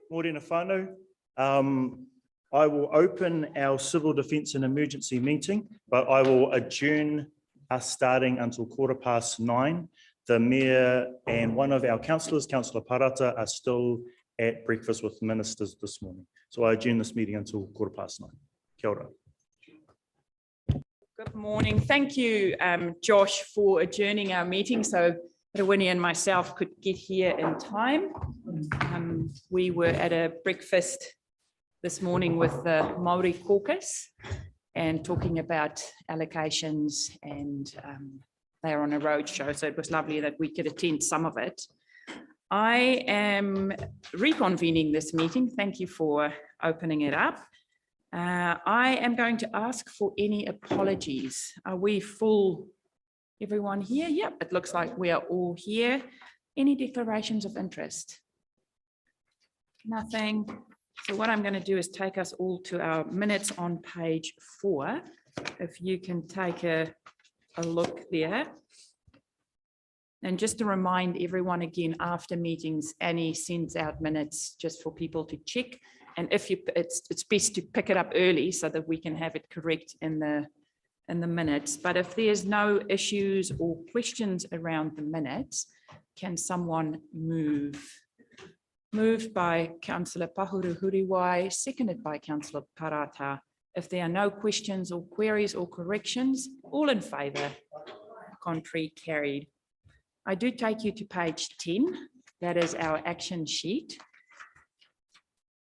Morena whānau. I will open our Civil Defence and Emergency meeting, but I will adjourn us starting until 9:15. The Mayor and one of our councillors, Councillor Parata, are still at breakfast with ministers this morning. So I adjourn this meeting until 9:15. Kia ora. Good morning. Thank you, Josh, for adjourning our meeting so Rawini and myself could get here in time. We were at a breakfast this morning with the Māori caucus and talking about allocations, and they're on a roadshow, so it was lovely that we could attend some of it. I am reconvening this meeting. Thank you for opening it up. I am going to ask for any apologies. Are we full? Everyone here? Yep, it looks like we are all here. Any declarations of interest? Nothing. So what I'm going to do is take us all to our minutes on page 4. If you can take a look there. And just to remind everyone again, after meetings, Annie sends out minutes just for people to check. And if you, it's best to pick it up early so that we can have it correct in the minutes. But if there's no issues or questions around the minutes, can someone move? Moved by Councillor Pahuru-Huriwai, seconded by Councillor Parata. If there are no questions or queries or corrections, all in favour, contrary, carried. I do take you to page 10. That is our action sheet.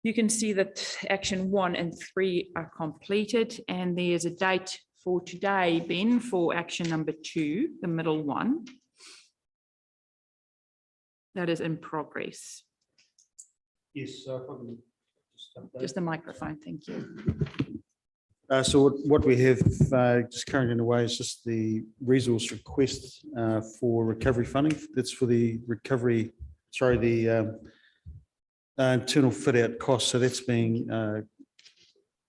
You can see that action 1 and 3 are completed, and there's a date for today, Ben, for action number 2, the middle one. That is in progress. Yes, if I can just the microphone, thank you. So what we have just currently underway is just the resource request for recovery funding. That's for the recovery, sorry, the internal fit out costs. So that's being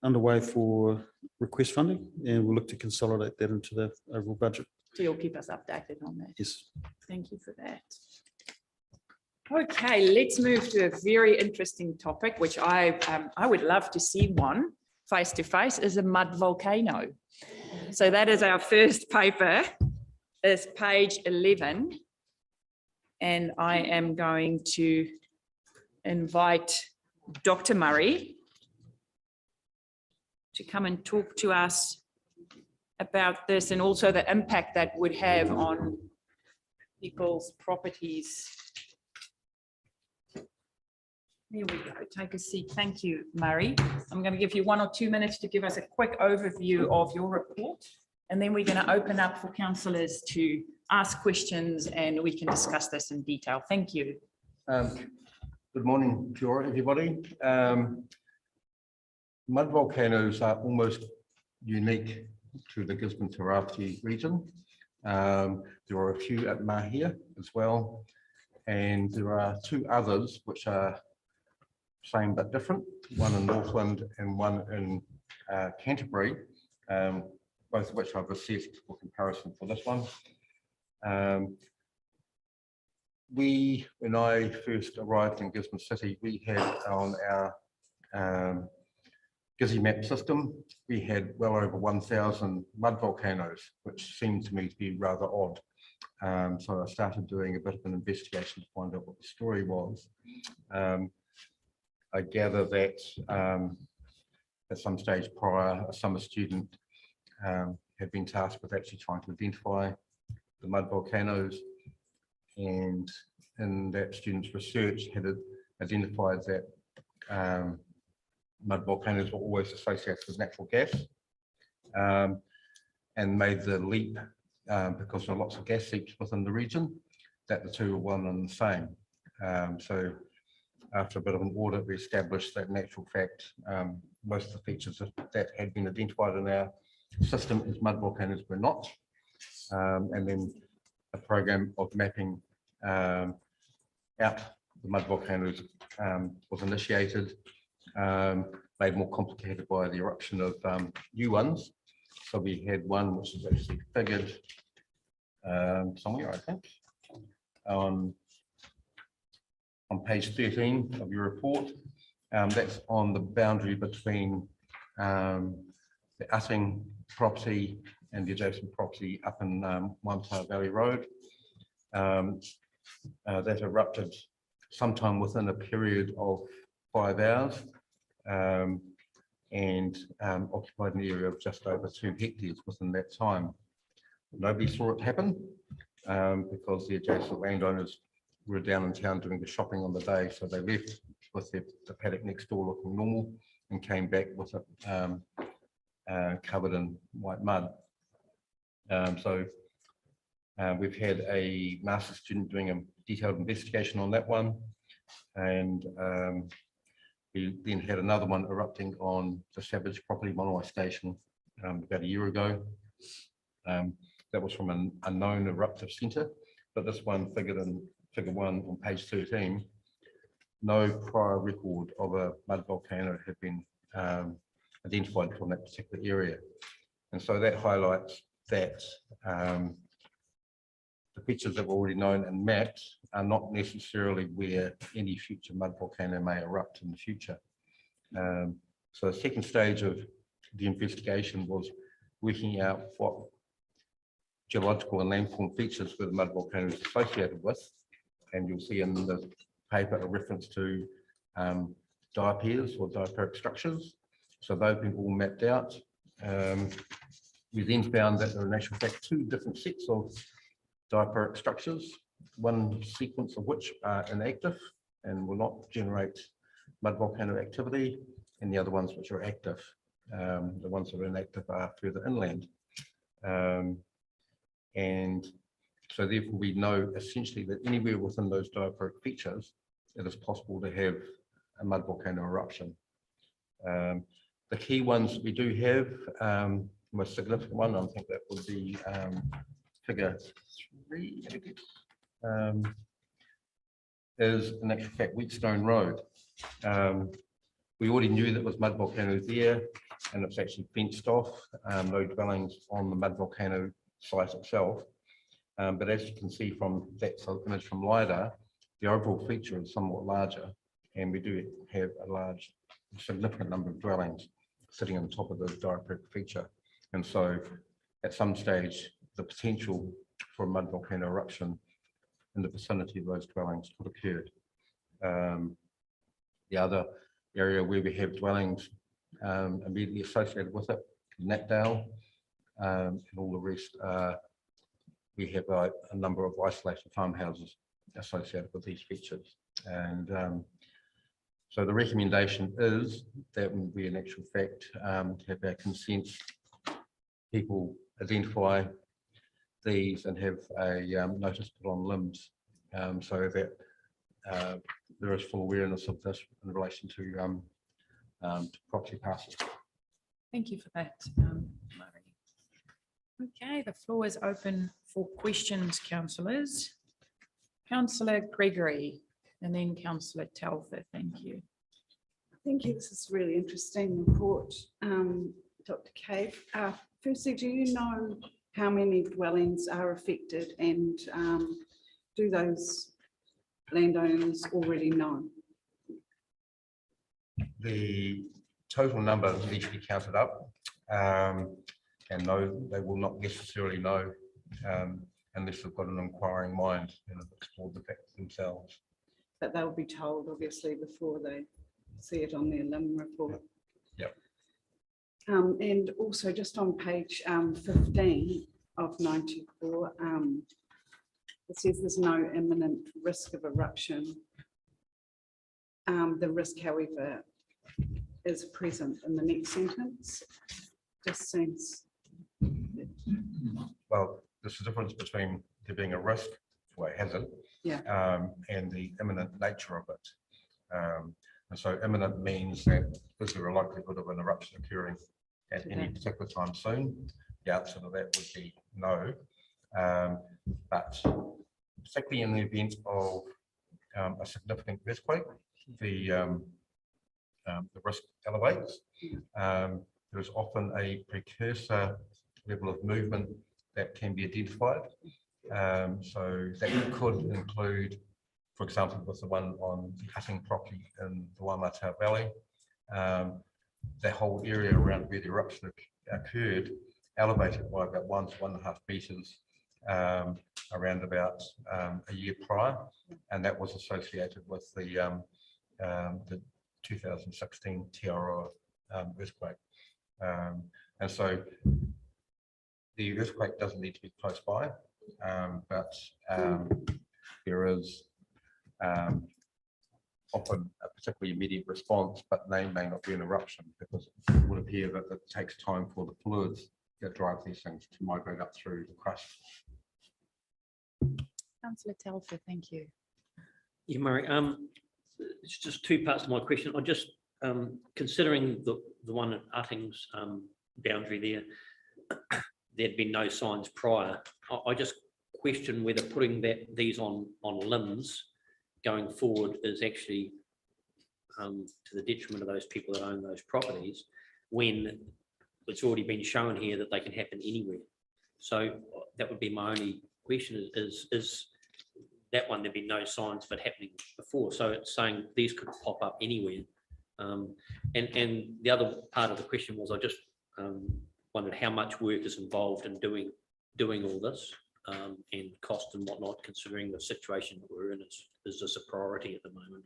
underway for request funding, and we'll look to consolidate that into the overall budget. So you'll keep us updated on that. Yes. Thank you for that. Okay, let's move to a very interesting topic, which I would love to see one face to face, is a mud volcano. So that is our first paper, is page 11. And I am going to invite Dr. Murray to come and talk to us about this, and also the impact that would have on people's properties. There we go, take a seat. Thank you, Murray. I'm going to give you 1 or 2 minutes to give us a quick overview of your report, and then we're going to open up for councillors to ask questions and we can discuss this in detail. Thank you. Good morning, kia ora, everybody. Mud volcanoes are almost unique to the Gisborne Tairāwhiti region. There are a few at Mahia as well, and there are 2 others which are same but different, one in Northland and one in Canterbury, both of which I've assessed for comparison for this one. When I first arrived in Gisborne City, we had on our GiziMap system, we had well over 1,000 mud volcanoes, which seemed to me to be rather odd. So I started doing a bit of an investigation to find out what the story was. I gather that at some stage prior, a summer student had been tasked with actually trying to identify the mud volcanoes, and in that student's research had identified that mud volcanoes were always associated with natural gas, and made the leap, because there are lots of gas seeps within the region, that the 2 were one and the same. So after a bit of an audit, we established that in actual fact, most of the features that had been identified in our system as mud volcanoes were not. And then a program of mapping out the mud volcanoes was initiated, made more complicated by the eruption of new ones. So we had one which is actually figured somewhere, I think, on page 13 of your report. That's on the boundary between the Utting property and the adjacent property up in Waimatar Valley Road. That erupted sometime within a period of 5 hours and occupied an area of just over 2 hectares within that time. Nobody saw it happen because the adjacent landowners were down in town doing the shopping on the day, so they left with the paddock next door looking normal and came back with it covered in white mud. We've had a master's student doing a detailed investigation on that one, and we then had another one erupting on the Savage property Monoi station about a year ago. That was from an unknown eruptive centre, but this one figured in figure 1 on page 13. No prior record of a mud volcano had been identified from that particular area. And so that highlights that the features that were already known and mapped are not necessarily where any future mud volcano may erupt in the future. So the second stage of the investigation was working out what geological and landform features were the mud volcanoes associated with. And you'll see in the paper a reference to diapirs or diaperic structures. So they've been all mapped out. We then found that there are in actual fact 2 different sets of diaperic structures, one sequence of which are inactive and will not generate mud volcano activity, and the other ones which are active. The ones that are inactive are further inland. And so therefore we know essentially that anywhere within those diaperic features, it is possible to have a mud volcano eruption. The key ones we do have, most significant one, I think that would be figure 3, is in actual fact Wheatstone Road. We already knew that was mud volcano there, and it's actually fenced off, no dwellings on the mud volcano site itself. But as you can see from that image from LiDAR, the overall feature is somewhat larger, and we do have a significant number of dwellings sitting on top of the diaperic feature. And so at some stage, the potential for a mud volcano eruption in the vicinity of those dwellings could occur. The other area where we have dwellings immediately associated with it, Knapdale, and all the rest, we have a number of isolated farmhouses associated with these features. And so the recommendation is that we in actual fact have our consent people identify these and have a notice put on limbs so that there is full awareness of this in relation to property parcels. Thank you for that, Murray. Okay, the floor is open for questions, councillors. Councillor Gregory and then Councillor Telfer, thank you. Thank you. This is a really interesting report, Dr. Cave. Firstly, do you know how many dwellings are affected, and do those landowners already know? The total number needs to be counted up, and no, they will not necessarily know unless they've got an inquiring mind and have explored the facts themselves. But they'll be told, obviously, before they see it on their limb report. Yep. And also just on page 15 of 94, it says there's no imminent risk of eruption. The risk, however, is present in the next sentence. Just seems. Well, there's a difference between there being a risk or a hazard, Yeah. and the imminent nature of it. And so imminent means that is there a likelihood of an eruption occurring at any particular time soon? The answer to that would be no. But particularly in the event of a significant earthquake, the risk elevates. There is often a precursor level of movement that can be identified. So that could include for example, with the one on the Hutting property in the Waimata Valley, that whole area around where the eruption occurred elevated by about 1 to 1.5 meters around about a year prior, and that was associated with the 2016 Tairāwhiti earthquake. And so the earthquake doesn't need to be close by, but there is often a particularly immediate response, but they may not be an eruption because it would appear that it takes time for the fluids that drive these things to migrate up through the crust. Councillor Telfer, thank you. Yeah, Murray, it's just two parts to my question. I just, considering the one at Utting's boundary there, there'd been no signs prior. I just question whether putting these on limbs going forward is actually to the detriment of those people that own those properties, when it's already been shown here that they can happen anywhere. So that would be my only question is that one, there'd be no signs of it happening before. So it's saying these could pop up anywhere. And the other part of the question was, I just wondered how much work is involved in doing all this, and cost and whatnot, considering the situation that we're in. Is this a priority at the moment?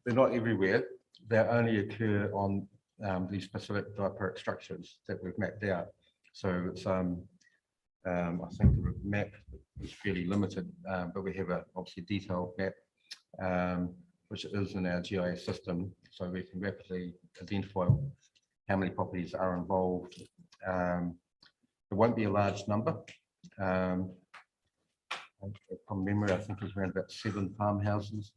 They're not everywhere. They only occur on these specific diaperic structures that we've mapped out. So it's I think the map is fairly limited, but we have obviously a detailed map, which is in our GIS system, so we can rapidly identify how many properties are involved. There won't be a large number. From memory, I think it's around about 7 farmhouses,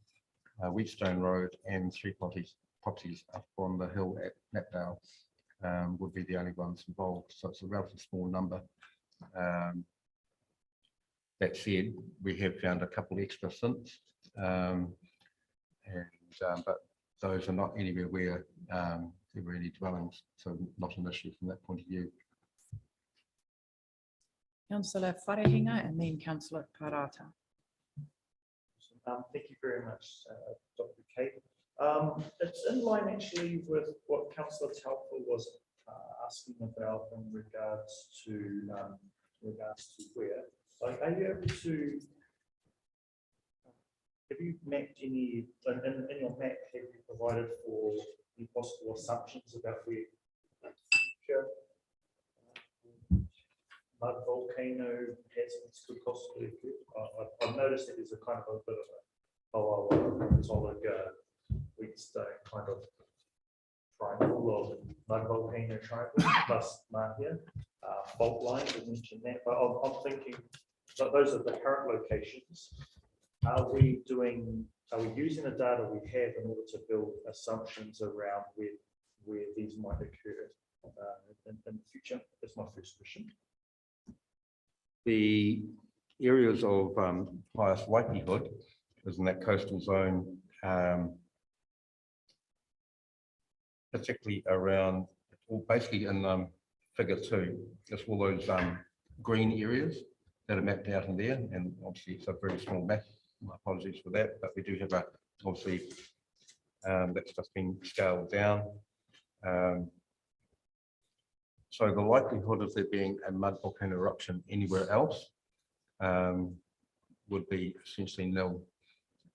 Wheatstone Road, and 3 properties up on the hill at Knapdale would be the only ones involved. So it's a relatively small number. That said, we have found a couple extra since, but those are not anywhere where there were any dwellings, so not an issue from that point of view. Councillor Wharehinga and then Councillor Parata. Thank you very much, Dr. Kate. It's in line actually with what Councillor Telfer was asking about in regards to where. Like, are you able to? Have you mapped any in your map? Have you provided for the possible assumptions about where future mud volcano hazards could possibly occur? I've noticed that there's a kind of a bit of a solid Wheatstone kind of triangle of mud volcano triangle plus Mahia fault lines. I mentioned that, but I'm thinking that those are the current locations. Are we using the data we have in order to build assumptions around where these might occur in the future? That's my first question. The areas of highest likelihood is in that coastal zone, particularly around, or basically in figure 2, just all those green areas that are mapped out in there, and obviously it's a very small map. My apologies for that, but we do have obviously that's just been scaled down. So the likelihood of there being a mud volcano eruption anywhere else would be essentially nil.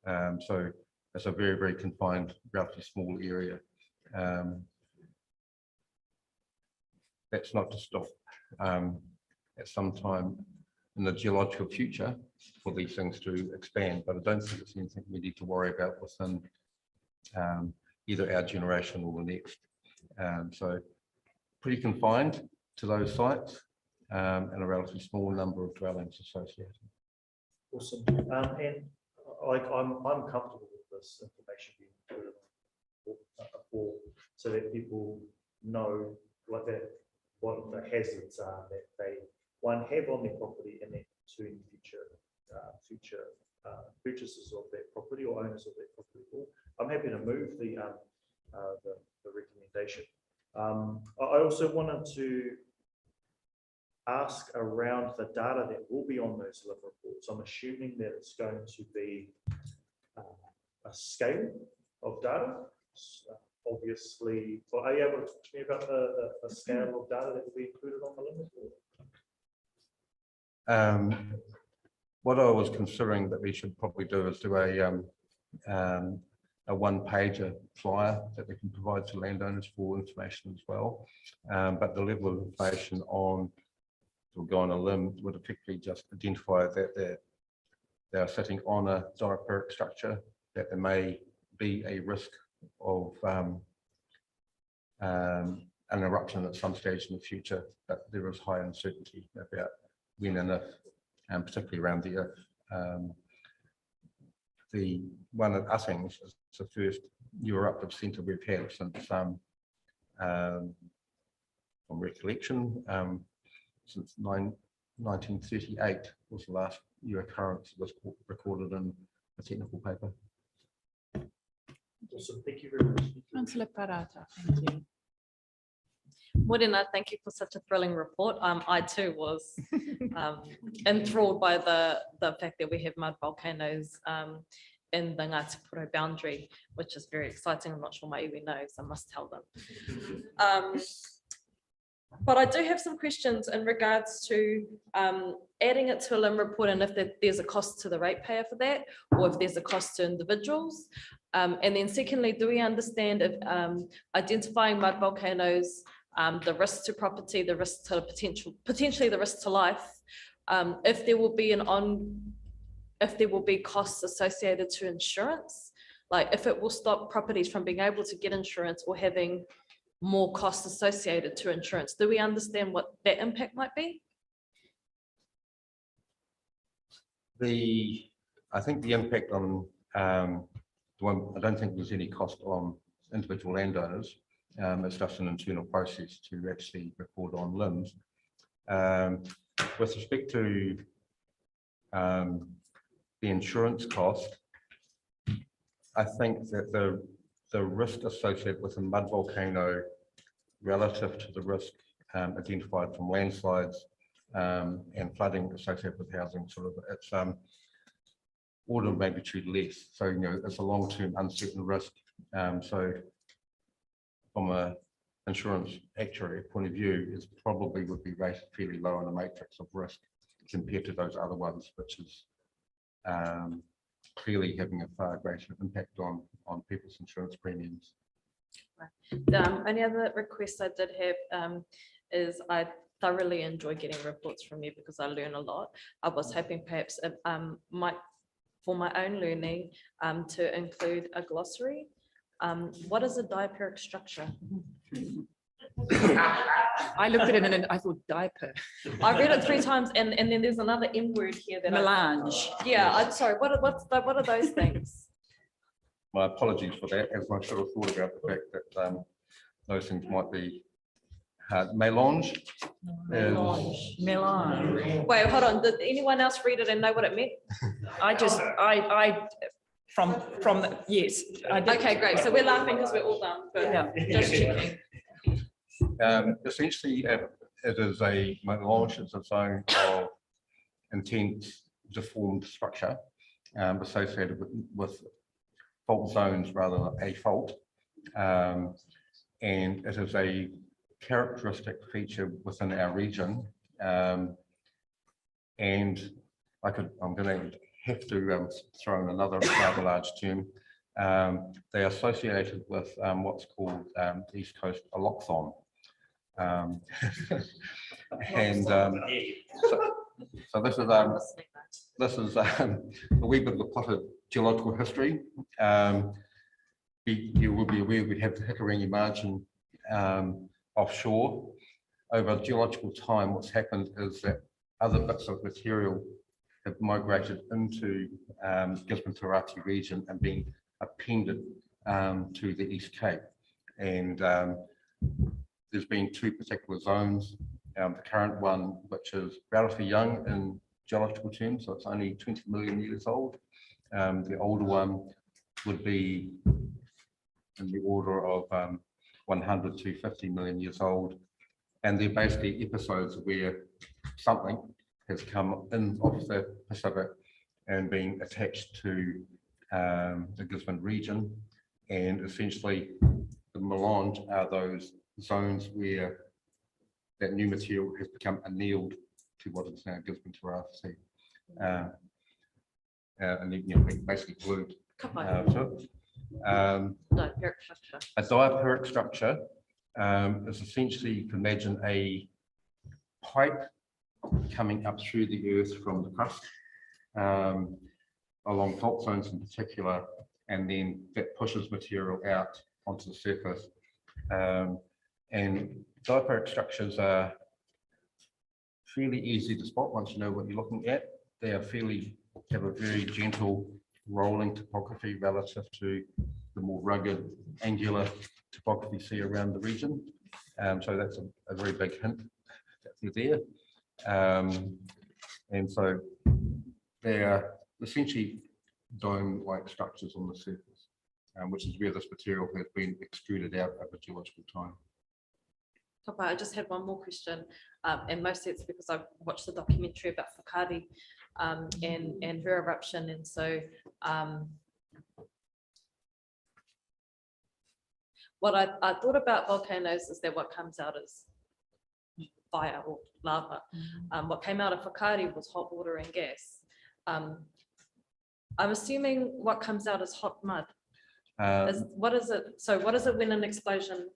So it's a very, very confined, relatively small area. That's not to stop at some time in the geological future for these things to expand, but I don't think it's anything we need to worry about within either our generation or the next. So pretty confined to those sites and a relatively small number of dwellings associated. Awesome. And I'm comfortable with this information being put for so that people know what the hazards are that they have on their property, and then 2 in future purchasers of that property or owners of that property. I'm happy to move the recommendation. I also wanted to ask around the data that will be on those LIV reports. I'm assuming that it's going to be a scale of data. Obviously, are you able to talk to me about the scale of data that will be included on the LIV report? What I was considering that we should probably do is do a one-pager flyer that we can provide to landowners for information as well. But the level of information on will go on a limb would effectively just identify that they're sitting on a diaperic structure, that there may be a risk of an eruption at some stage in the future, but there is high uncertainty about when and if, and particularly around the if. The one at Uttings is the first eruptive centre we've had since, from recollection, since 1938 was the last year occurrence was recorded in a technical paper. Awesome, thank you very much. Councillor Parata, thank you. Morena, thank you for such a thrilling report. I too was enthralled by the fact that we have mud volcanoes in the Ngāti Porou boundary, which is very exciting. I'm not sure my iwi knows, I must tell them. But I do have some questions in regards to adding it to a LIM report, and if there's a cost to the ratepayer for that, or if there's a cost to individuals. And then secondly, do we understand if identifying mud volcanoes, the risk to property, the risk to potentially the risk to life, if there will be costs associated to insurance, like if it will stop properties from being able to get insurance or having more costs associated to insurance? Do we understand what that impact might be? I think the impact on the one, I don't think there's any cost on individual landowners. It's just an internal process to actually record on limbs. With respect to the insurance cost, I think that the risk associated with a mud volcano relative to the risk identified from landslides and flooding associated with housing, sort of, it's order of magnitude less. So, you know, it's a long-term uncertain risk. So from a insurance actuary point of view, it probably would be rated fairly low on the matrix of risk compared to those other ones, which is clearly having a far greater impact on people's insurance premiums. Only other request I did have is I thoroughly enjoy getting reports from you because I learn a lot. I was hoping perhaps for my own learning to include a glossary. What is a diaperic structure? I looked at it and I thought diaper. I read it 3 times and then there's another M word here that Melange. Yeah, I'm sorry. What are those things? My apologies for that, as I should have thought about the fact that those things might be hard. Melange. Melange. Wait, hold on. Did anyone else read it and know what it meant? Yes. I did. Okay, great. So we're laughing because we're all done, but Yeah. just checking. Essentially, it is a melange, it's a zone of intense deformed structure associated with fault zones rather than a fault. And it is a characteristic feature within our region. And I'm going to have to throw in another rather large term. They are associated with what's called East Coast allochthon. And so this is a wee bit of a pot of geological history. You will be aware we have the Hikarangi margin offshore. Over geological time, what's happened is that other bits of material have migrated into Gisborne Tairāwhiti region and been appended to the East Cape. And there's been 2 particular zones. The current one, which is relatively young in geological terms, so it's only 20 million years old. The older one would be in the order of 100 to 50 million years old. And they're basically episodes where something has come in off the Pacific and been attached to the Gisborne region. And essentially the melange are those zones where that new material has become annealed to what is now Gisborne Tairāwhiti. And then, you know, basically glued to it. Diaperic structure. A diaperic structure is essentially, you can imagine a pipe coming up through the earth from the crust, along fault zones in particular, and then that pushes material out onto the surface. And diaperic structures are fairly easy to spot once you know what you're looking at. They are have a very gentle rolling topography relative to the more rugged, angular topography you see around the region. So that's a very big hint that they're there. And so they are essentially dome-like structures on the surface, which is where this material has been extruded out over geological time. Papa, I just had one more question, and mostly it's because I've watched the documentary about Whakaari and her eruption, and so what I thought about volcanoes is that what comes out is fire or lava. What came out of Whakaari was hot water and gas. I'm assuming what comes out is hot mud. What is it? So what is it when an explosion?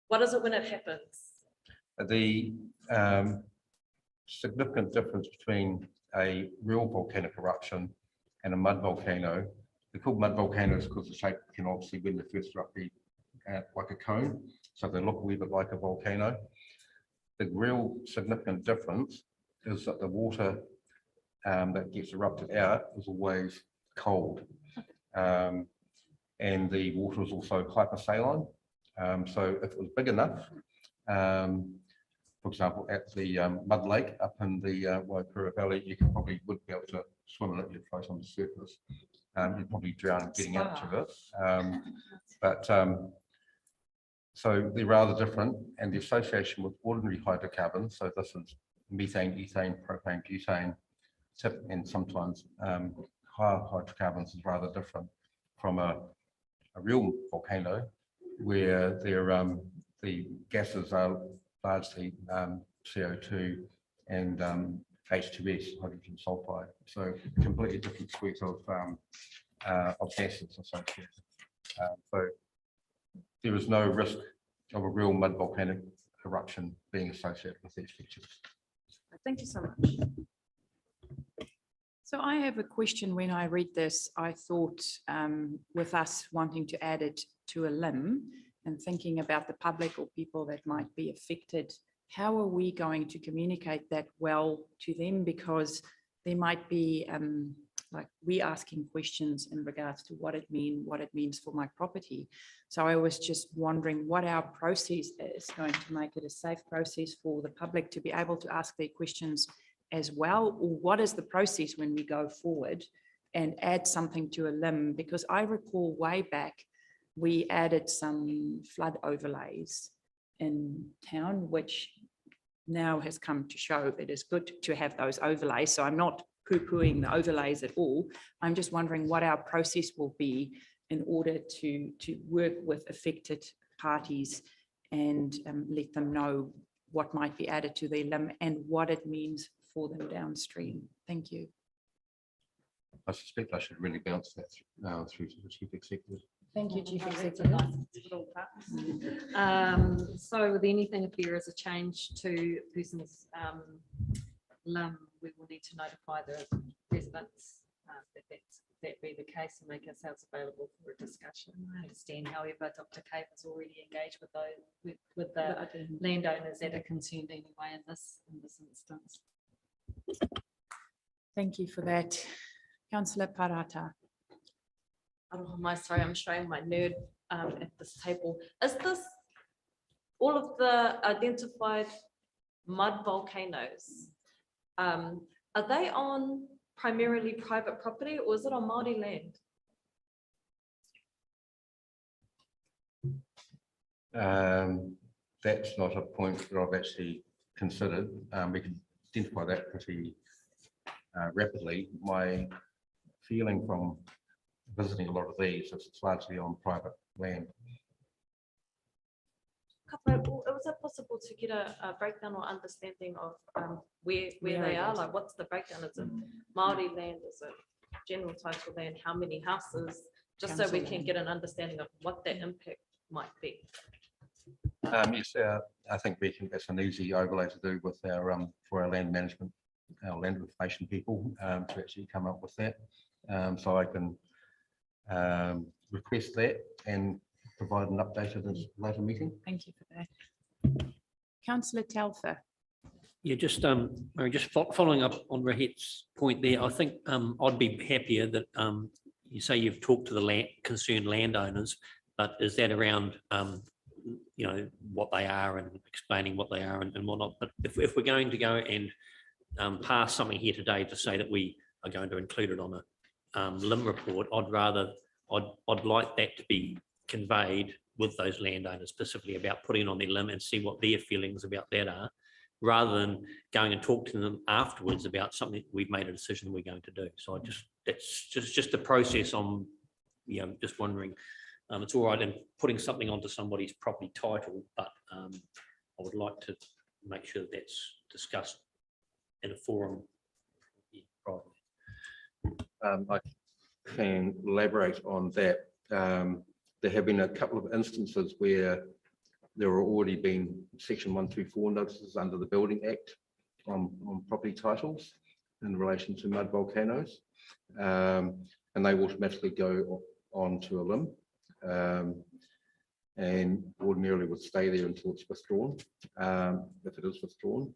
What is it when it happens? The significant difference between a real volcanic eruption and a mud volcano, they're called mud volcanoes because the shape can obviously, when they first erupt, be like a cone, so they look a wee bit like a volcano. The real significant difference is that the water that gets erupted out is always cold, and the water is also hypersaline. So if it was big enough, for example, at the Mud Lake up in the Waipura Valley, you would be able to swim in it, you'd float on the surface. You'd probably drown getting out to it. So they're rather different, and the association with ordinary hydrocarbons, so this is methane, ethane, propane, butane, and sometimes higher hydrocarbons, is rather different from a real volcano, where the gases are largely CO2 and H2S, hydrogen sulfide. So completely different suite of gases associated. So there is no risk of a real mud volcanic eruption being associated with these features. Thank you so much. So I have a question. When I read this, I thought with us wanting to add it to a limb and thinking about the public or people that might be affected, how are we going to communicate that well to them? Because there might be like we asking questions in regards to what it means for my property. So I was just wondering what our process is going to make it a safe process for the public to be able to ask their questions as well, or what is the process when we go forward and add something to a limb? Because I recall way back we added some flood overlays in town, which now has come to show it is good to have those overlays. So I'm not poo-pooing the overlays at all. I'm just wondering what our process will be in order to work with affected parties and let them know what might be added to their limb and what it means for them downstream. Thank you. I suspect I should really bounce that through to the Chief Executive. Thank you, Chief That's a Executive. nice little part. So with anything, if there is a change to a person's limb, we will need to notify the residents that be the case and make ourselves available for a discussion. I understand, however, Dr. Cave has already engaged with those with the landowners that are concerned anyway in this instance. Thank you for that. Councillor Parata. Oh, my sorry, I'm showing my nerd at this table. Is this all of the identified mud volcanoes? Are they on primarily private property or is it on Māori land? That's not a point that I've actually considered. We could identify that pretty rapidly. My feeling from visiting a lot of these is it's largely on private land. Was it possible to get a breakdown or understanding of where they are? Like, what's the breakdown? Is it Māori land? Is it general title land? How many houses? Just so we can get an understanding of what that impact might be. Yes, I think that's an easy overlay to do with our for our land management, our land information people to actually come up with that. So I can request that and provide an update at a later meeting. Thank you for that. Councillor Telfer. Yeah, just Mary, just following up on Rahet's point there, I think I'd be happier that you say you've talked to the concerned landowners, but is that around you know, what they are and explaining what they are and whatnot. But if we're going to go and pass something here today to say that we are going to include it on a LIM report, I'd like that to be conveyed with those landowners specifically about putting it on their LIM and see what their feelings about that are, rather than going and talk to them afterwards about something we've made a decision we're going to do. So that's just the process. I'm, you know, just wondering. It's all right in putting something onto somebody's property title, but I would like to make sure that's discussed in a forum. I can elaborate on that. There have been a couple of instances where there are already been Section 124 notices under the Building Act on property titles in relation to mud volcanoes, and they automatically go on to a LIM. And ordinarily would stay there until it's withdrawn, if it is withdrawn.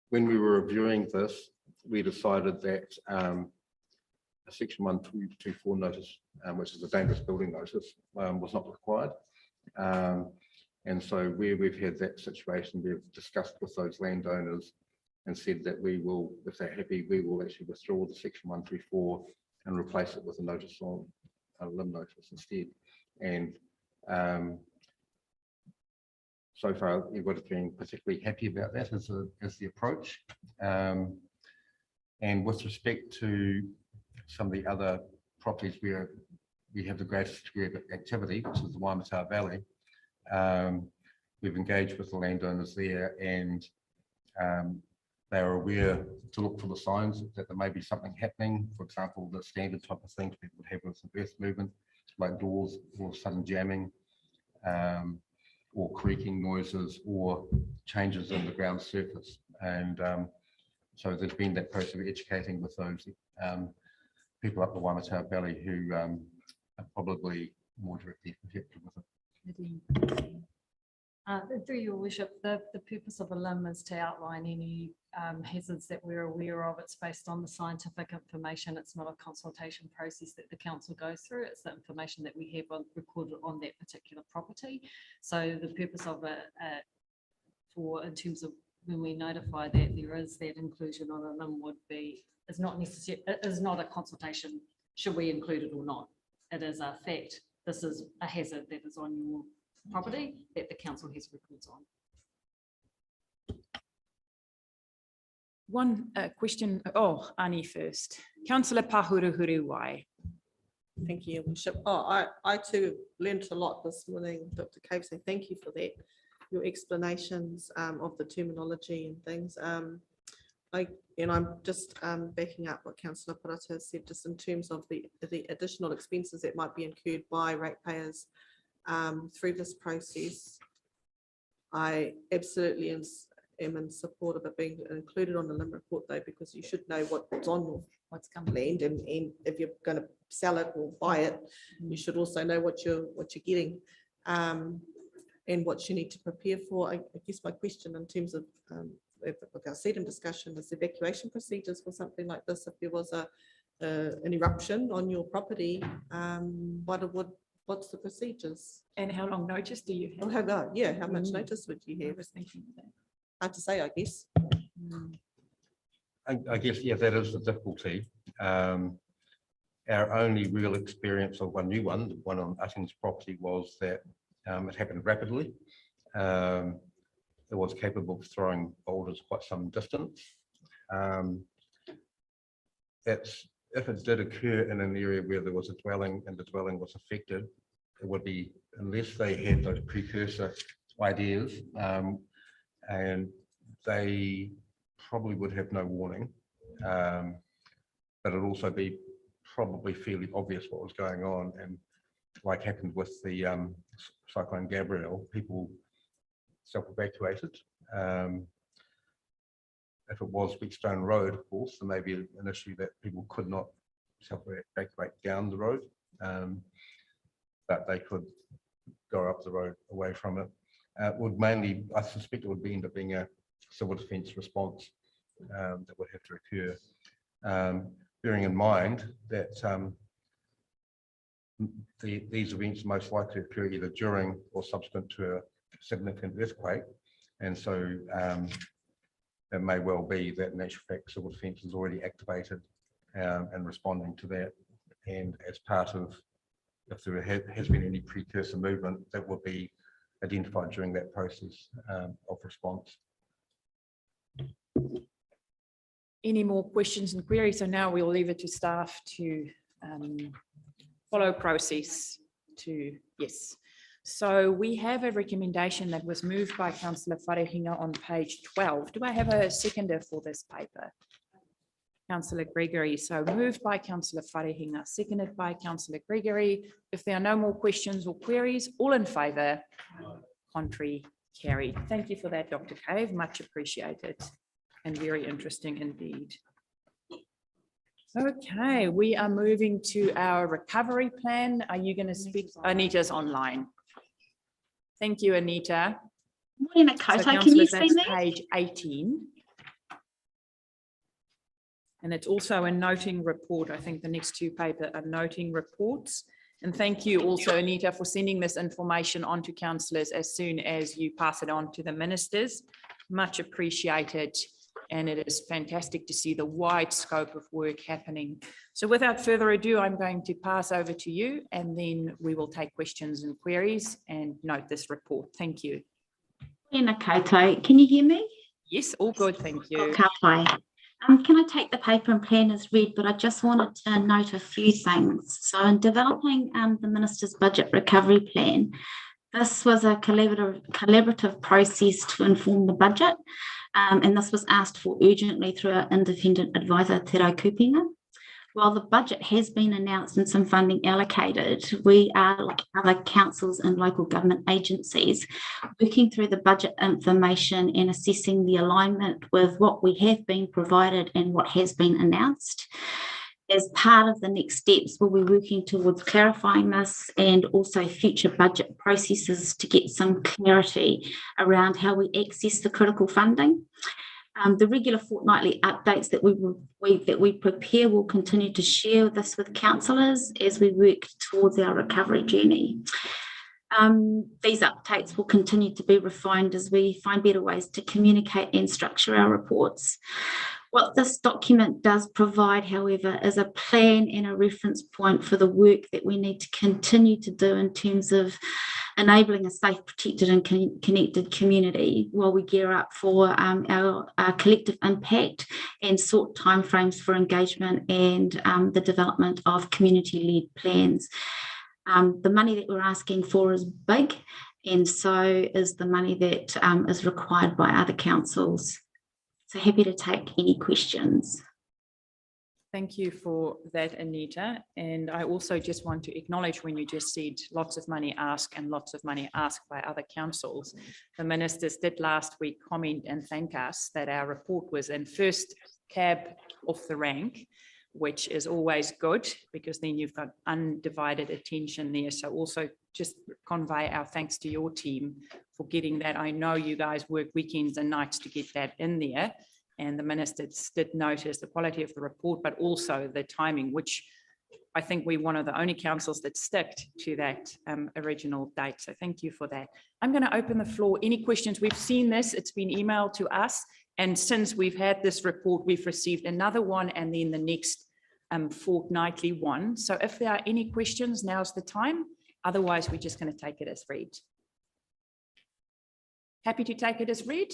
When we were reviewing this, we decided that a Section 124 notice, which is a dangerous building notice, was not required. And so where we've had that situation, we've discussed with those landowners and said that we will, if they're happy, we will actually withdraw the Section 124 and replace it with a notice on a LIM notice instead. And so far, everybody's been particularly happy about that as the approach. And with respect to some of the other properties where we have the greatest degree of activity, which is the Waimata Valley, we've engaged with the landowners there, and they are aware to look for the signs that there may be something happening. For example, the standard type of things people would have with the earth movement, like doors or sudden jamming, or creaking noises, or changes in the ground surface. And so there's been that process of educating with those people up the Waimata Valley who are probably more directly affected with it. Through your worship, the purpose of a LIM is to outline any hazards that we're aware of. It's based on the scientific information. It's not a consultation process that the council goes through. It's the information that we have recorded on that particular property. So the purpose of it in terms of when we notify that there is that inclusion on a LIM is not necessary. It is not a consultation. Should we include it or not? It is a fact. This is a hazard that is on your property that the council has records on. One question. Oh, Ani first. Councillor Pahuruhuru Wai. Thank you, Your Worship. Oh, I too learned a lot this morning, Dr. Cave, so thank you for that. Your explanations of the terminology and things. I'm just backing up what Councillor Parata said, just in terms of the additional expenses that might be incurred by ratepayers through this process. I absolutely am in support of it being included on the LIM report, though, because you should know what's on what's coming land, and if you're going to sell it or buy it, you should also know what you're getting, and what you need to prepare for. I guess my question in terms of with our CDEM discussion is evacuation procedures for something like this. If there was an eruption on your property, what's the procedures? And how long notice do you have? How much notice would you have? I was thinking of that. Hard to say, I guess. I guess, yeah, that is the difficulty. Our only real experience of one new one, the one on Utting's property, was that it happened rapidly. it was capable of throwing boulders quite some distance. If it did occur in an area where there was a dwelling and the dwelling was affected, it would be, unless they had those precursor ideas, and they probably would have no warning, but it'd also be probably fairly obvious what was going on. And like happened with the Cyclone Gabrielle, people self-evacuated. If it was Wheatstone Road, of course, there may be an issue that people could not self-evacuate down the road, but they could go up the road away from it. Would mainly, I suspect it would end up being a civil defence response that would have to occur, bearing in mind that these events most likely occur either during or subsequent to a significant earthquake, and so it may well be that in actual fact civil defence is already activated and responding to that, and as part of, if there has been any precursor movement, that will be identified during that process of response. Any more questions and queries? So now we'll leave it to staff to follow process to, yes. So we have a recommendation that was moved by Councillor Wharehinga on page 12. Do I have a seconder for this paper? Councillor Gregory. So moved by Councillor Wharehinga, seconded by Councillor Gregory. If there are no more questions or queries, all in favour? Contrary, carried. Thank you for that, Dr. Cave. Much appreciated and very interesting indeed. Okay, we are moving to our recovery plan. Are you going to speak? Anita's online. Thank you, Anita. Morning, Dakota. Can you see me? Page 18. And it's also a noting report. I think the next two papers are noting reports. And thank you also, Anita, for sending this information on to councillors as soon as you pass it on to the ministers. Much appreciated. And it is fantastic to see the wide scope of work happening. So without further ado, I'm going to pass over to you, and then we will take questions and queries and note this report. Thank you. Koto, can you hear me? Yes, all good, thank you. Can I take the paper and plan as read, but I just wanted to note a few things. So in developing the Minister's Budget Recovery Plan, this was a collaborative process to inform the budget, and this was asked for urgently through our independent advisor, Tairāwhiti. While the budget has been announced and some funding allocated, we are, like other councils and local government agencies, working through the budget information and assessing the alignment with what we have been provided and what has been announced. As part of the next steps, we'll be working towards clarifying this and also future budget processes to get some clarity around how we access the critical funding. The regular fortnightly updates that we prepare will continue to share this with councillors as we work towards our recovery journey. These updates will continue to be refined as we find better ways to communicate and structure our reports. What this document does provide, however, is a plan and a reference point for the work that we need to continue to do in terms of enabling a safe, protected and connected community while we gear up for our collective impact and sort timeframes for engagement and the development of community-led plans. The money that we're asking for is big, and so is the money that is required by other councils. So happy to take any questions. Thank you for that, Anita. And I also just want to acknowledge when you just said lots of money asked and lots of money asked by other councils. The ministers did last week comment and thank us that our report was in first cab off the rank, which is always good because then you've got undivided attention there. So also just convey our thanks to your team for getting that. I know you guys work weekends and nights to get that in there. And the ministers did notice the quality of the report, but also the timing, which I think we're one of the only councils that sticked to that original date. So thank you for that. I'm going to open the floor. Any questions? We've seen this. It's been emailed to us. And since we've had this report, we've received another one and then the next fortnightly one. So if there are any questions, now's the time. Otherwise, we're just going to take it as read. Happy to take it as read?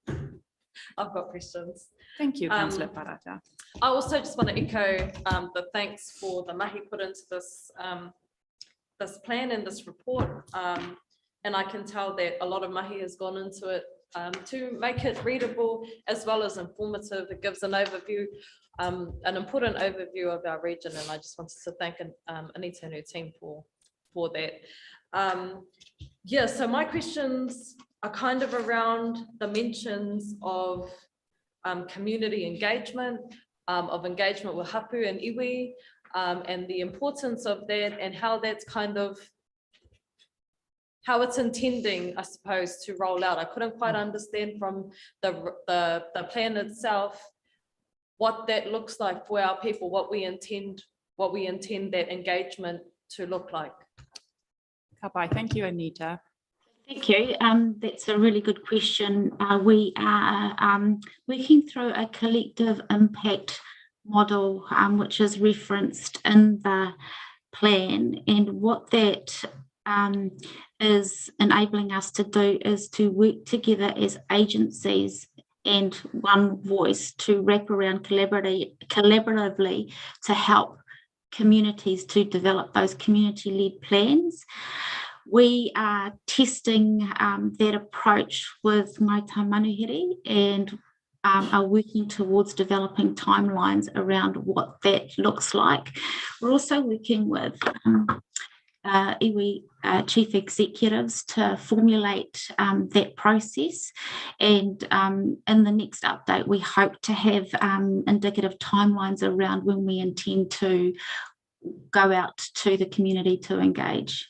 I've got questions. Thank you, Councillor Parata. I also just want to echo the thanks for the mahi put into this this plan and this report. And I can tell that a lot of mahi has gone into it to make it readable as well as informative. It gives an overview, an important overview of our region, and I just wanted to thank Anita and her team for that. Yeah, so my questions are kind of around the mentions of community engagement, of engagement with hapu and iwi, and the importance of that and how that's kind of, how it's intending, I suppose, to roll out. I couldn't quite understand from the plan itself what that looks like for our people, what we intend that engagement to look like. Kapai, thank you, Anita. Thank you. That's a really good question. We are working through a collective impact model, which is referenced in the plan, and what that is enabling us to do is to work together as agencies and one voice to wrap around collaboratively to help communities to develop those community-led plans. We are testing that approach with Ngāi Manuhiri and are working towards developing timelines around what that looks like. We're also working with iwi chief executives to formulate that process, and in the next update we hope to have indicative timelines around when we intend to go out to the community to engage.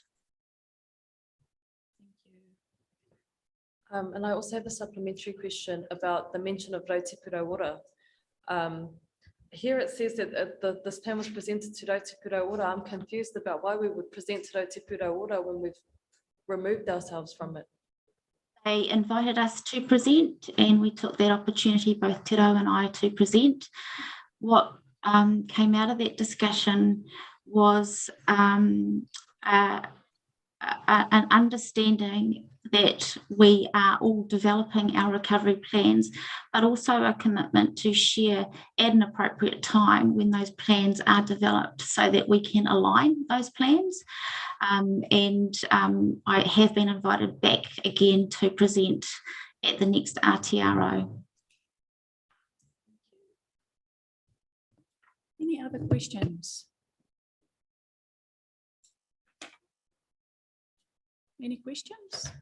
And I also have a supplementary question about the mention of Rauti Purawura. Here it says that this plan was presented to Rauti Purawura. I'm confused about why we would present to Rauti Purawura when we've removed ourselves from it. They invited us to present, and we took that opportunity, both Te Rau and I, to present. What came out of that discussion was an understanding that we are all developing our recovery plans, but also a commitment to share at an appropriate time when those plans are developed so that we can align those plans. I have been invited back again to present at the next RTRO. Any other questions? Any questions?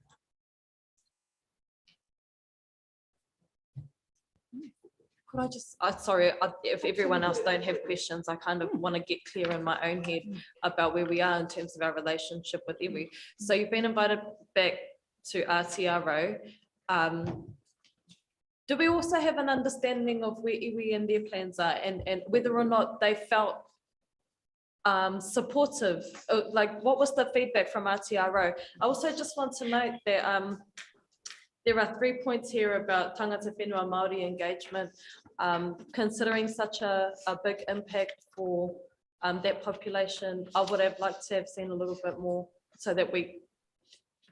Could I just, sorry, if everyone else don't have questions, I kind of want to get clear in my own head about where we are in terms of our relationship with iwi. So you've been invited back to RTRO. Do we also have an understanding of where iwi and their plans are, and whether or not they felt supportive? Like, what was the feedback from RTRO? I also just want to note that there are 3 points here about tangata whenua Māori engagement, considering such a big impact for that population. I would have liked to have seen a little bit more so that we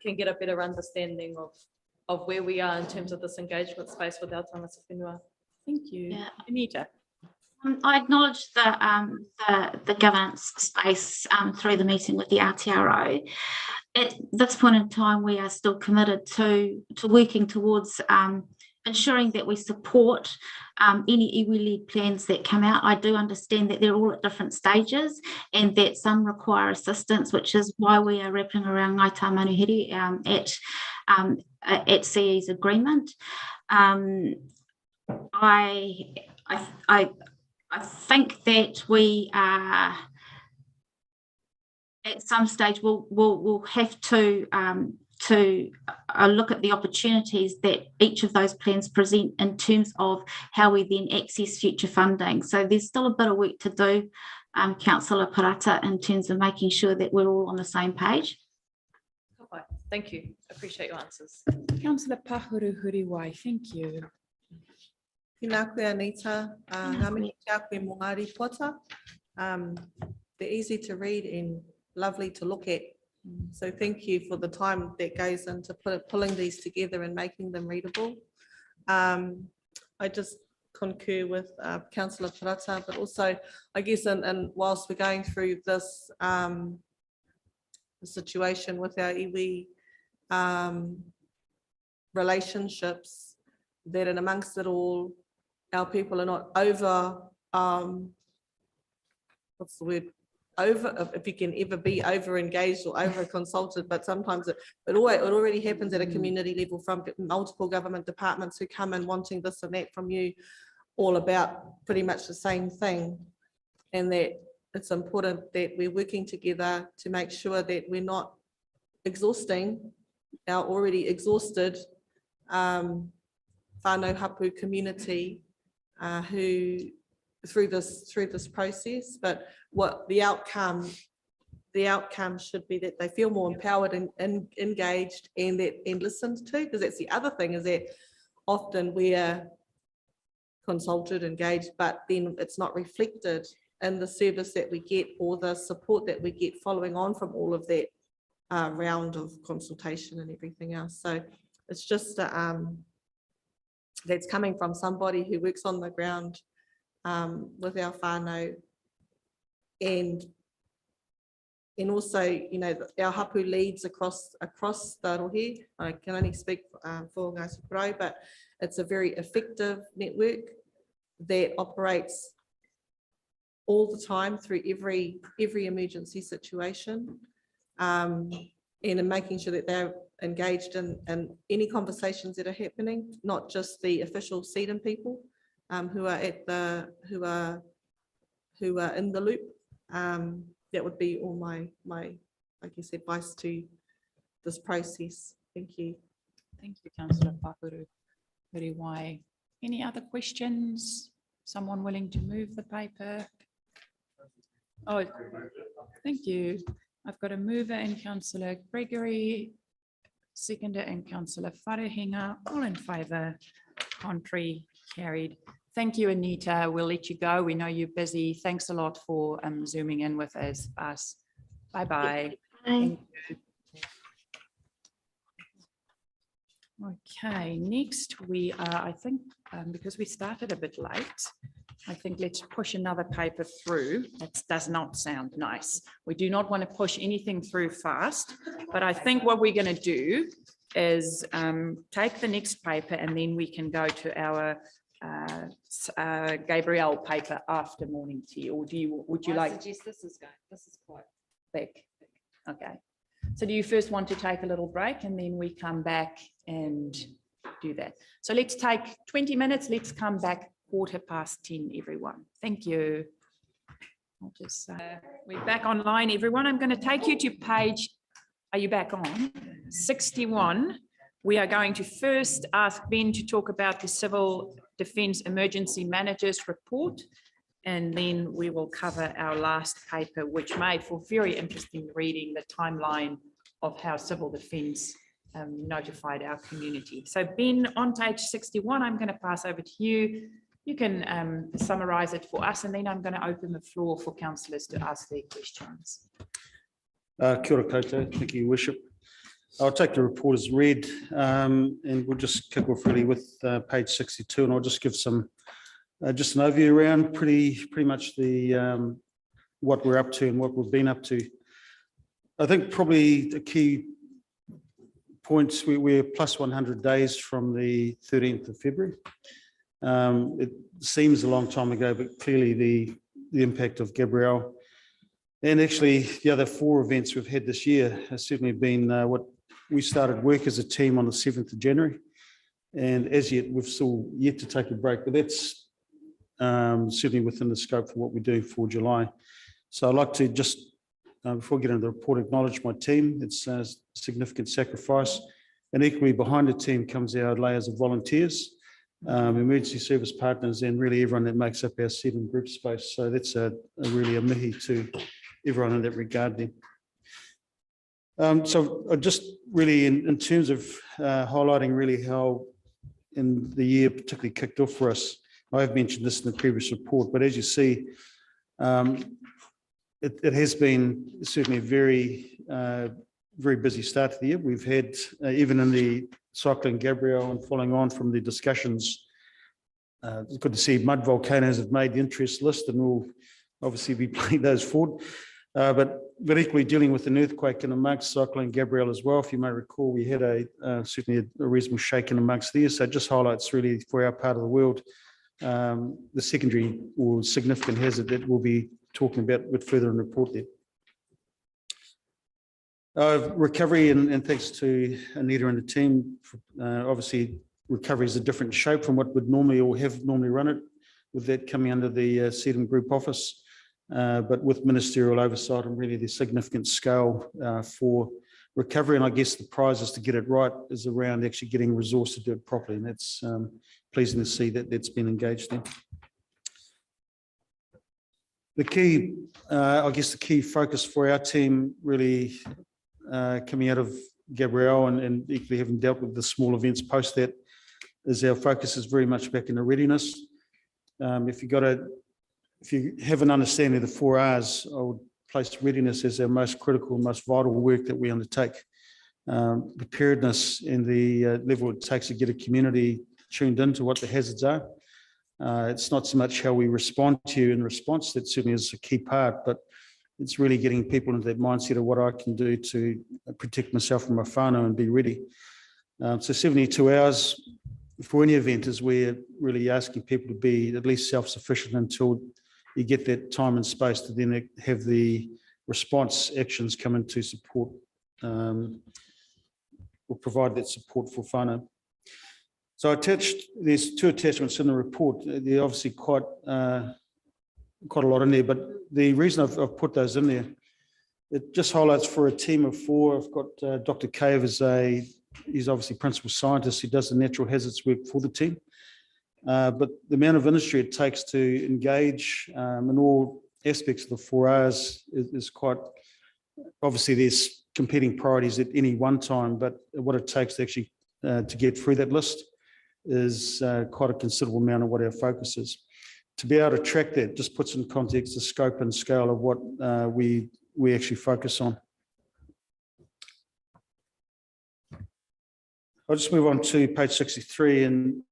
can get a better understanding of where we are in terms of this engagement space with our tangata whenua. Thank you. Yeah. Anita. I acknowledge the governance space through the meeting with the RTRO. At this point in time, we are still committed to working towards ensuring that we support any iwi-led plans that come out. I do understand that they're all at different stages and that some require assistance, which is why we are wrapping around Ngāi Manuhiri at CE's agreement. I think that we are at some stage we'll have to look at the opportunities that each of those plans present in terms of how we then access future funding. So there's still a bit of work to do, Councillor Parata, in terms of making sure that we're all on the same page. Thank you. Appreciate your answers. Councillor Pahuru Huriwai, thank you. Tēnā koe Anita, ngā mihi kia koe mō ngā ripota. They're easy to read and lovely to look at. So thank you for the time that goes into pulling these together and making them readable. I just concur with Councillor Parata, but also I guess and whilst we're going through this situation with our iwi relationships, that in amongst it all, our people are not over, what's the word? Over, if you can ever be over engaged or over consulted, but sometimes it already happens at a community level from multiple government departments who come in wanting this and that from you, all about pretty much the same thing. And that it's important that we're working together to make sure that we're not exhausting our already exhausted whānau hapu community who through this process, but what the outcome should be that they feel more empowered and engaged and listened to, because that's the other thing, is that often we are consulted, engaged, but then it's not reflected in the service that we get or the support that we get following on from all of that round of consultation and everything else. So it's just that's coming from somebody who works on the ground with our whānau, and also, you know, our hapu leads across the rohe. I can only speak for Ngāti Porou, but it's a very effective network that operates all the time through every emergency situation, and in making sure that they're engaged in any conversations that are happening, not just the official CDEM people who are in the loop. That would be all my I guess advice to this process. Thank you. Thank you, Councillor Papuru. Very wise. Any other questions? Someone willing to move the paper? Oh, thank you. I've got a mover in Councillor Gregory, seconder in Councillor Wharehinga, all in favour, contrary, carried. Thank you, Anita. We'll let you go. We know you're busy. Thanks a lot for zooming in with us. Bye-bye. Bye. Okay, next we are, I think, because we started a bit late, I think let's push another paper through. That does not sound nice. We do not want to push anything through fast, but I think what we're going to do is take the next paper and then we can go to our Gabrielle paper after morning tea, or would you like? Suggest this is quite big. Okay. So do you first want to take a little break and then we come back and do that? So let's take 20 minutes. Let's come back 10:15, everyone. Thank you. I'll just say we're back online, everyone. I'm going to take you to page, are you back on? 61. We are going to first ask Ben to talk about the Civil Defence Emergency Managers Report, and then we will cover our last paper, which made for very interesting reading, the timeline of how Civil Defence notified our community. So Ben, on page 61, I'm going to pass over to you. You can summarise it for us, and then I'm going to open the floor for councillors to ask their questions. Kia ora koutou. Thank you, Worship. I'll take the report as read, and we'll just kick off really with page 62, and I'll just give some just an overview around pretty much the what we're up to and what we've been up to. I think probably the key points, we're plus 100 days from the 13th of February. It seems a long time ago, but clearly the impact of Gabrielle and actually the other 4 events we've had this year has certainly been what we started work as a team on the 7th of January. And as yet, we've still yet to take a break, but that's certainly within the scope for what we're doing for July. So I'd like to just, before I get into the report, acknowledge my team. It's a significant sacrifice. And equally behind the team comes our layers of volunteers, emergency service partners, and really everyone that makes up our CDEM group space. So that's really a mihi to everyone in that regard then. So just really in terms of highlighting really how in the year particularly kicked off for us, I've mentioned this in the previous report, but as you see, it has been certainly a very very busy start to the year. We've had, even in the Cyclone Gabrielle and following on from the discussions, it's good to see Mud Volcanoes have made the interest list, and we'll obviously be playing those forward. But equally dealing with an earthquake in amongst Cyclone Gabrielle as well. If you may recall, we had certainly a reasonable shake in amongst there. So it just highlights really for our part of the world, the secondary or significant hazard that we'll be talking about a bit further in the report there. Recovery, and thanks to Anita and the team, obviously recovery is a different shape from what would normally or have normally run it, with that coming under the CDEM Group office, but with ministerial oversight and really the significant scale for recovery. And I guess the prize is to get it right, is around actually getting resource to do it properly, and that's pleasing to see that that's been engaged in. The key, I guess the key focus for our team really coming out of Gabrielle and equally having dealt with the small events post that, is our focus is very much back into readiness. If you have an understanding of the 4 Rs, I would place readiness as our most critical, most vital work that we undertake. Preparedness and the level it takes to get a community tuned into what the hazards are. It's not so much how we respond to you in response, that certainly is a key part, but it's really getting people into that mindset of what I can do to protect myself and my whānau and be ready. So 72 hours for any event is where really asking people to be at least self-sufficient until you get that time and space to then have the response actions come in to support or provide that support for whānau. So there's 2 attachments in the report. They're obviously quite a lot in there, but the reason I've put those in there, it just highlights for a team of 4. I've got Dr. Cave as he's obviously principal scientist. He does the natural hazards work for the team. But the amount of industry it takes to engage in all aspects of the 4 Rs is quite, obviously there's competing priorities at any one time, but what it takes to actually to get through that list is quite a considerable amount of what our focus is. To be able to track that just puts in context the scope and scale of what we actually focus on. I'll just move on to page 63, and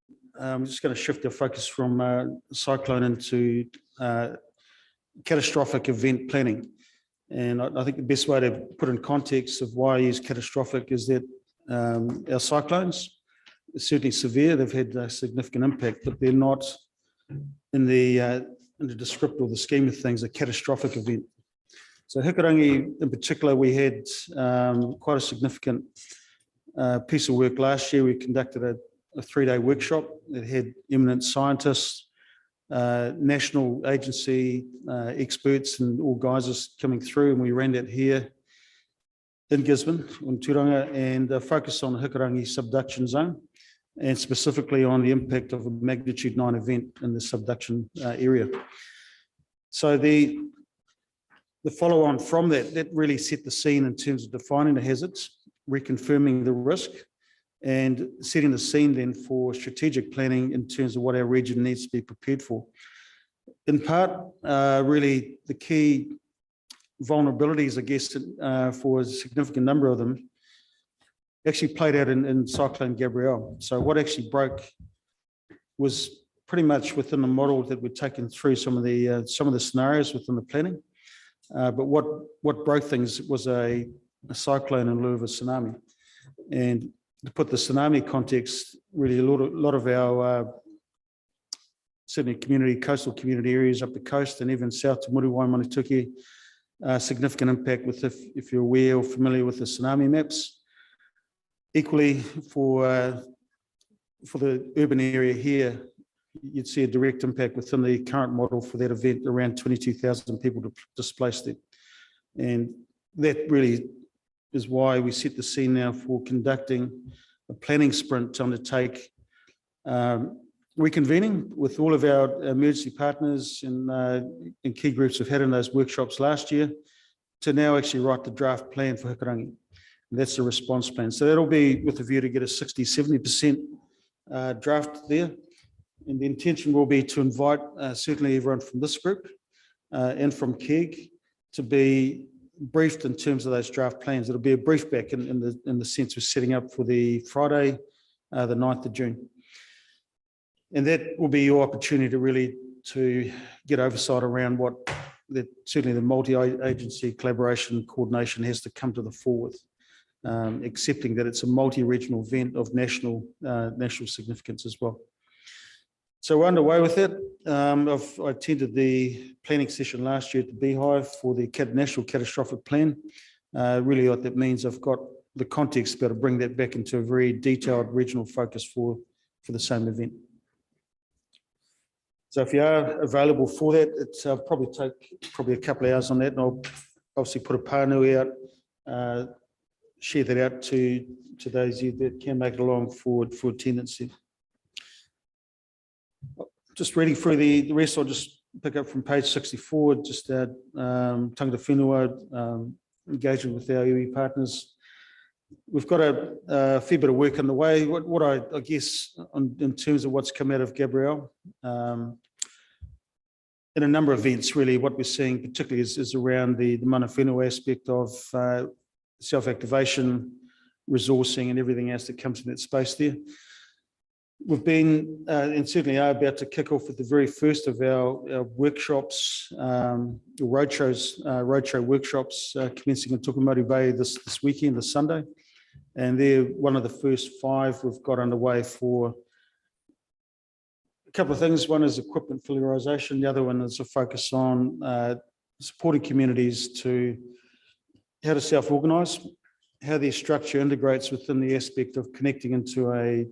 I'm just going to shift our focus from cyclone into catastrophic event planning. And I think the best way to put in context of why I use catastrophic is that our cyclones are certainly severe. They've had a significant impact, but they're not in the descriptor or the scheme of things a catastrophic event. So Hikurangi in particular, we had quite a significant piece of work last year. We conducted a 3-day workshop that had eminent scientists, national agency experts and all guises coming through, and we ran that here in Gisborne, on Turanga, and focused on the Hikurangi subduction zone, and specifically on the impact of a magnitude 9 event in the subduction area. So the follow on from that really set the scene in terms of defining the hazards, reconfirming the risk, and setting the scene then for strategic planning in terms of what our region needs to be prepared for. In part, really the key vulnerabilities, I guess, for a significant number of them actually played out in Cyclone Gabrielle. So what actually broke was pretty much within the model that we'd taken through some of the scenarios within the planning. But what broke things was a cyclone in lieu of a tsunami. And to put the tsunami context, really a lot of our certainly coastal community areas up the coast and even south to Muriwai, Manituki, significant impact with, if you're aware or familiar with the tsunami maps. Equally for the urban area here, you'd see a direct impact within the current model for that event, around 22,000 people displaced there. And that really is why we set the scene now for conducting a planning sprint to undertake reconvening with all of our emergency partners and key groups we've had in those workshops last year to now actually write the draft plan for Hikurangi. And that's the response plan. So that'll be with a view to get a 60-70% draft there. And the intention will be to invite certainly everyone from this group and from KEG to be briefed in terms of those draft plans. It'll be a brief back in the sense of setting up for the Friday, the 9th of June. And that will be your opportunity to really to get oversight around what certainly the multi-agency collaboration coordination has to come to the fore with, accepting that it's a multi-regional event of national significance as well. So we're underway with it. I attended the planning session last year at the Beehive for the National Catastrophic Plan. Really what that means, I've got the context, but to bring that back into a very detailed regional focus for the same event. So if you are available for that, it's probably take a couple of hours on that, and I'll obviously put a pānui out, share that out to those of you that can make it along for attendance. Just reading through the rest, I'll just pick up from page 64, just tangata whenua, engaging with our iwi partners. We've got a fair bit of work on the way. What I guess in terms of what's come out of Gabrielle, in a number of events, really, what we're seeing particularly is around the mana whenua aspect of self-activation, resourcing, and everything else that comes in that space there. We've been, and certainly are about to kick off with the very first of our workshops, roadshow workshops, commencing in Tukumari Bay this weekend, this Sunday. And they're one of the first 5 we've got underway for a couple of things. One is equipment familiarisation. The other one is a focus on supporting communities to how to self-organise, how their structure integrates within the aspect of connecting into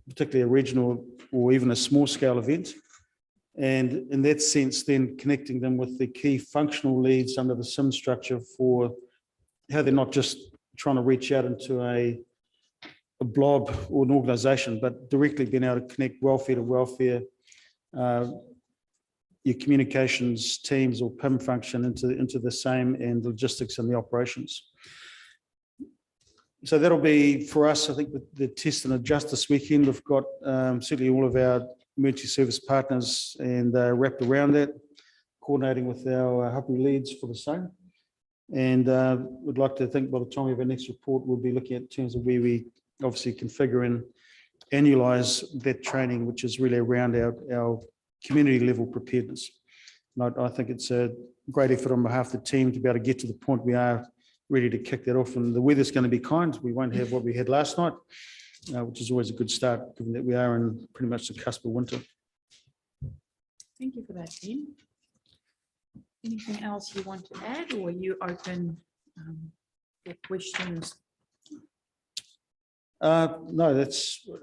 particularly a regional or even a small scale event. And in that sense, then connecting them with the key functional leads under the SIM structure for how they're not just trying to reach out into a blob or an organisation, but directly being able to connect welfare to welfare, your communications teams or PIM function into the same, and logistics and the operations. So that'll be for us, I think, with the test and adjust this weekend. We've got certainly all of our emergency service partners and wrapped around that, coordinating with our hapu leads for the same. And we'd like to think by the time we have our next report, we'll be looking at in terms of where we obviously configure and annualise that training, which is really around our community level preparedness. And I think it's a great effort on behalf of the team to be able to get to the point we are ready to kick that off. And the weather's going to be kind. We won't have what we had last night, which is always a good start, given that we are in pretty much the cusp of winter. Thank you for that, Dean. Anything else you want to add, or are you open for questions? No,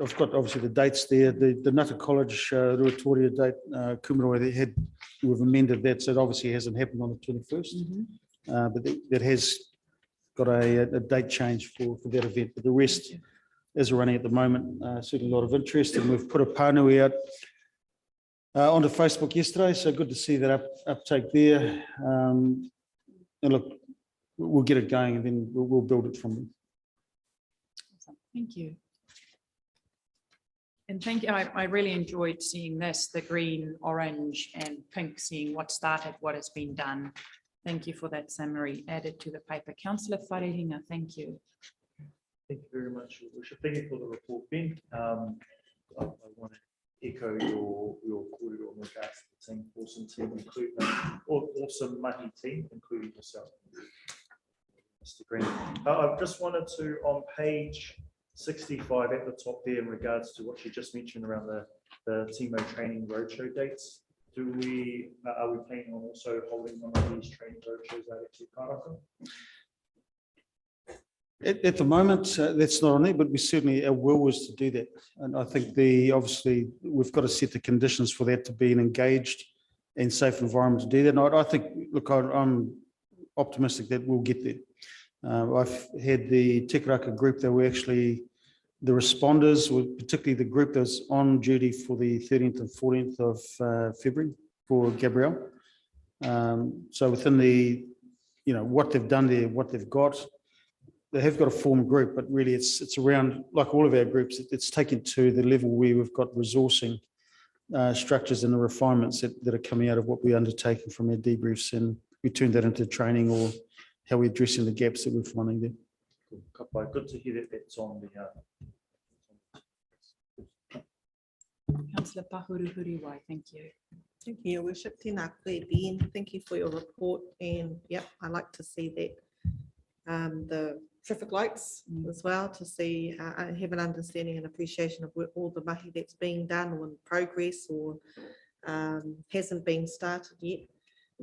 I've got obviously the dates there. The Nutter College Ruatoria date, Kumaroa, we've amended that, so it obviously hasn't happened on the 21st, but that has got a date change for that event. But the rest, as we're running at the moment, certainly a lot of interest, and we've put a pānui out onto Facebook yesterday, so good to see that uptake there. And look, we'll get it going, and then we'll build it from there. Thank you. And thank you. I really enjoyed seeing this, the green, orange and pink, seeing what started, what has been done. Thank you for that summary added to the paper. Councillor Wharehinga, thank you. Thank you very much, Your Worship. Thank you for the report, Ben. I want to echo your kōrero in regards to the team, awesome team, including awesome mahi team, including yourself, Mr. Green. I just wanted to, on page 65 at the top there, in regards to what you just mentioned around the TMO training roadshow dates, are we planning on also holding one of these training roadshows out at Tairāwhiti? At the moment, that's not on there, but we certainly, our will was to do that. And I think obviously we've got to set the conditions for that to be an engaged and safe environment to do that. And I think, look, I'm optimistic that we'll get there. I've had the Tikaraka group that were actually the responders, particularly the group that was on duty for the 13th and 14th of February for Gabrielle. So within what they've done there, what they've got, they have got a formed group, but really it's around, like all of our groups, it's taken to the level where we've got resourcing structures and the refinements that are coming out of what we're undertaking from our debriefs, and we turn that into training or how we're addressing the gaps that we're finding there. Good to hear that that's on the. Councillor Pahuruhuriwai, thank you. Thank you, Your Worship. Tēnā koe, Ben. Thank you for your report. And yep, I like to see that the traffic lights as well, to see, I have an understanding and appreciation of all the mahi that's being done or in progress or hasn't been started yet.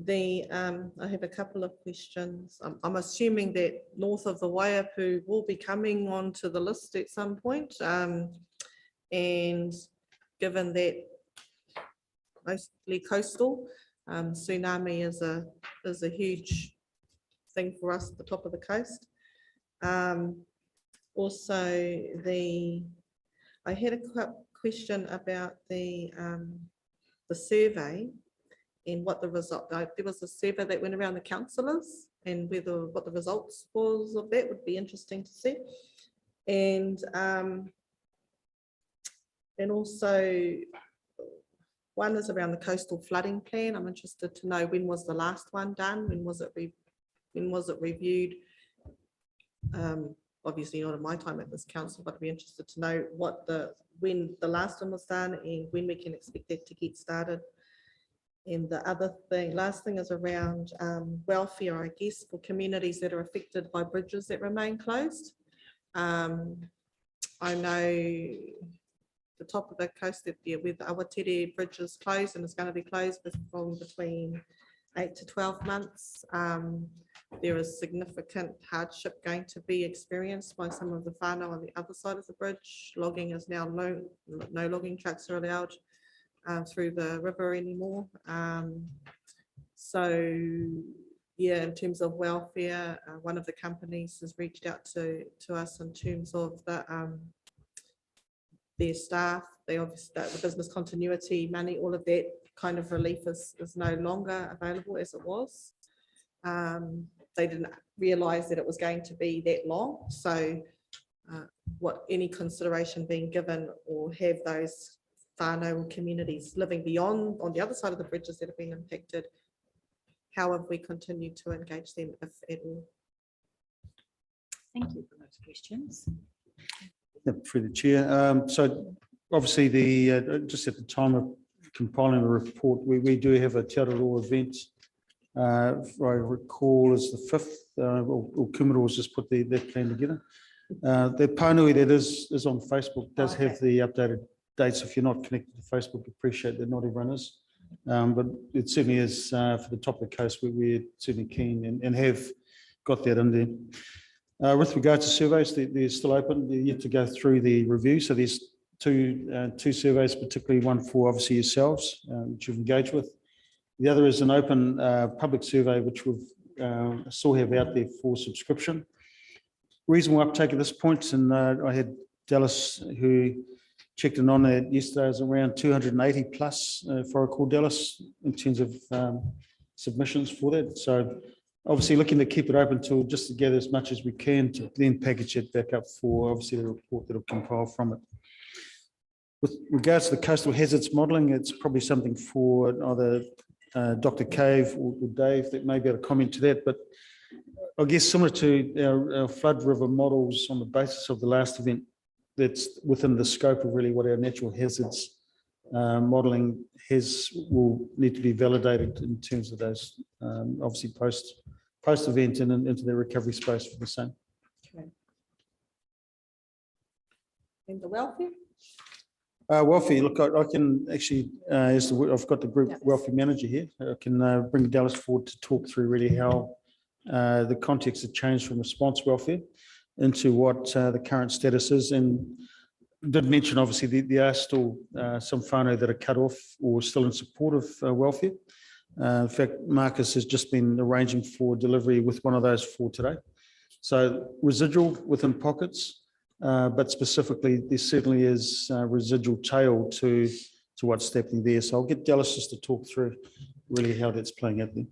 I have a couple of questions. I'm assuming that north of the Waiapu will be coming onto the list at some point. And given that mostly coastal, tsunami is a huge thing for us at the top of the coast. Also, I had a question about the survey and what the result. There was a survey that went around the councillors, and what the results was of that would be interesting to see. And also, one is around the coastal flooding plan. I'm interested to know, when was the last one done? When was it reviewed? Obviously not in my time at this council, but I'd be interested to know when the last one was done and when we can expect that to get started. And the last thing is around welfare, I guess, for communities that are affected by bridges that remain closed. I know the top of the coast with the Awatere Bridge is closed and it's going to be closed from between 8 to 12 months. There is significant hardship going to be experienced by some of the whānau on the other side of the bridge. Logging is now no logging trucks are allowed through the river anymore. So yeah, in terms of welfare, one of the companies has reached out to us in terms of their staff. They obviously, the business continuity money, all of that kind of relief is no longer available as it was. They didn't realise that it was going to be that long. So any consideration being given, or have those whānau communities living beyond on the other side of the bridges that have been impacted, how have we continued to engage them, if at all? Thank you for those questions. Through the chair. So obviously just at the time of compiling the report, we do have a Tairāwhiti event. If I recall, is the 5th, or Kumaro has just put that plan together. The Pānui that is on Facebook does have the updated dates. If you're not connected to Facebook, appreciate that not everyone is. But it certainly is for the top of the coast, we're certainly keen and have got that in there. With regards to surveys, they're still open. They're yet to go through the review. So there's two surveys, particularly one for obviously yourselves, which you've engaged with. The other is an open public survey, which we've still have out there for subscription. Reasonable uptake at this point, and I had Dallas, who checked in on it yesterday, is around 280 plus, if I recall, Dallas, in terms of submissions for that. So obviously looking to keep it open till just to gather as much as we can to then package it back up for obviously the report that will compile from it. With regards to the coastal hazards modelling, it's probably something for either Dr. Cave or Dave that may be able to comment to that, but I guess similar to our flood river models on the basis of the last event, that's within the scope of really what our natural hazards modelling will need to be validated in terms of those obviously post-event and into the recovery space for the same. Okay. And the welfare? Welfare, look, I can actually, I've got the group welfare manager here. I can bring Dallas forward to talk through really how the context has changed from response welfare into what the current status is. And did mention, obviously, there are still some whānau that are cut off or still in support of welfare. In fact, Marcus has just been arranging for delivery with one of those for today. So residual within pockets. But specifically, there certainly is residual tail to what's happening there. So I'll get Dallas just to talk through really how that's playing out there.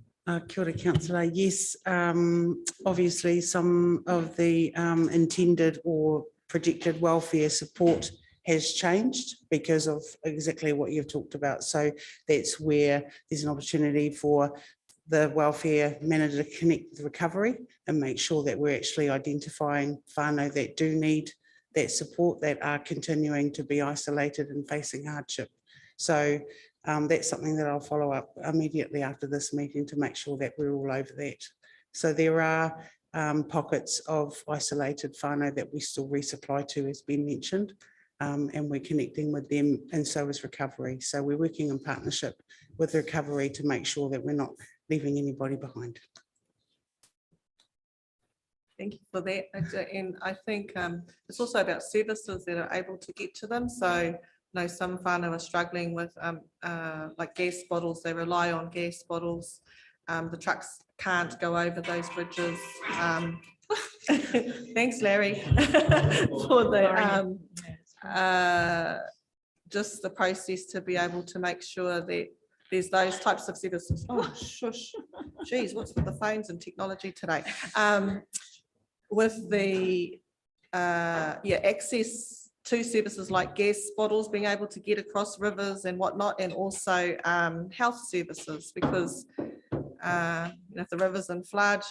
Kia ora, Councillor. Yes, obviously some of the intended or projected welfare support has changed because of exactly what you've talked about. So that's where there's an opportunity for the welfare manager to connect with recovery and make sure that we're actually identifying whānau that do need that support, that are continuing to be isolated and facing hardship. So that's something that I'll follow up immediately after this meeting to make sure that we're all over that. So there are pockets of isolated whānau that we still resupply to, as been mentioned, and we're connecting with them, and so is recovery. So we're working in partnership with recovery to make sure that we're not leaving anybody behind. Thank you for that. And I think it's also about services that are able to get to them. So I know some whānau are struggling with like gas bottles. They rely on gas bottles. The trucks can't go over those bridges. Thanks, Larry, for the just the process to be able to make sure that there's those types of services. Oh, shush. Geez, what's with the phones and technology today? With the access to services like gas bottles, being able to get across rivers and whatnot, and also health services, because if the river's in flood,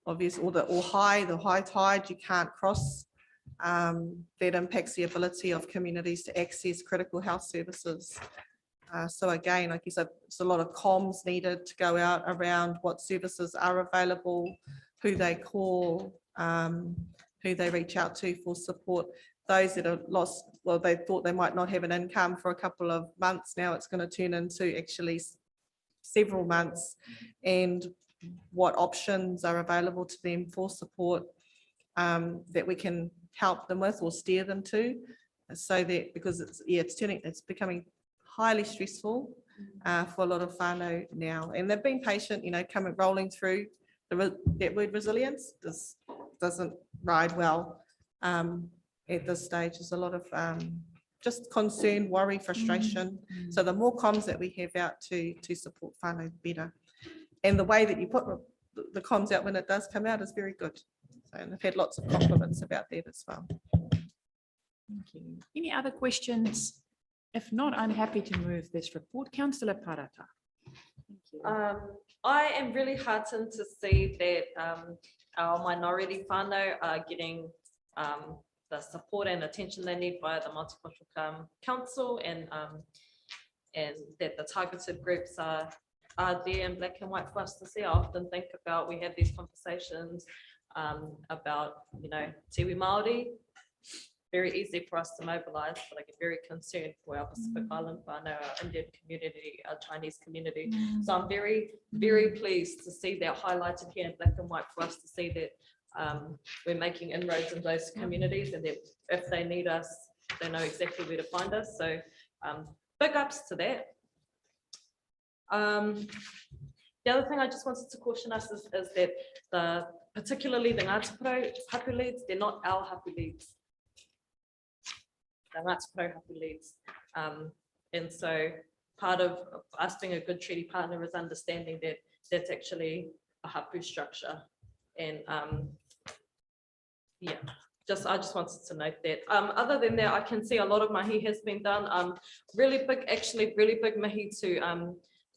obviously, or high tide, you can't cross. That impacts the ability of communities to access critical health services. So again, like you said, it's a lot of comms needed to go out around what services are available, who they call, who they reach out to for support. Those that are lost, well, they thought they might not have an income for a couple of months. Now it's going to turn into actually several months, and what options are available to them for support that we can help them with or steer them to, so that, because it's becoming highly stressful for a lot of whānau now, and they've been patient, coming rolling through. That word resilience doesn't ride well at this stage. There's a lot of just concern, worry, frustration. So the more comms that we have out to support whānau, better. And the way that you put the comms out when it does come out is very good. So, and I've had lots of compliments about that as well. Thank you. Any other questions? If not, I'm happy to move this report. Councillor Parata. Thank you. I am really heartened to see that our minority whānau are getting the support and attention they need by the Multicultural Council, and that the targeted groups are there in black and white for us to see. I often think about, we have these conversations about, Tiwi Māori, very easy for us to mobilize, but I get very concerned for our Pacific Island whānau, our Indian community, our Chinese community. So I'm very, very pleased to see that highlighted here in black and white for us to see that we're making inroads in those communities, and that if they need us, they know exactly where to find us. So big ups to that. The other thing I just wanted to caution us is that particularly the Ngāti hapu leads, they're not our hapu leads. The Ngāti hapu leads. And so part of us being a good treaty partner is understanding that that's actually a hapu structure. And I just wanted to note that. Other than that, I can see a lot of mahi has been done. Really big mahi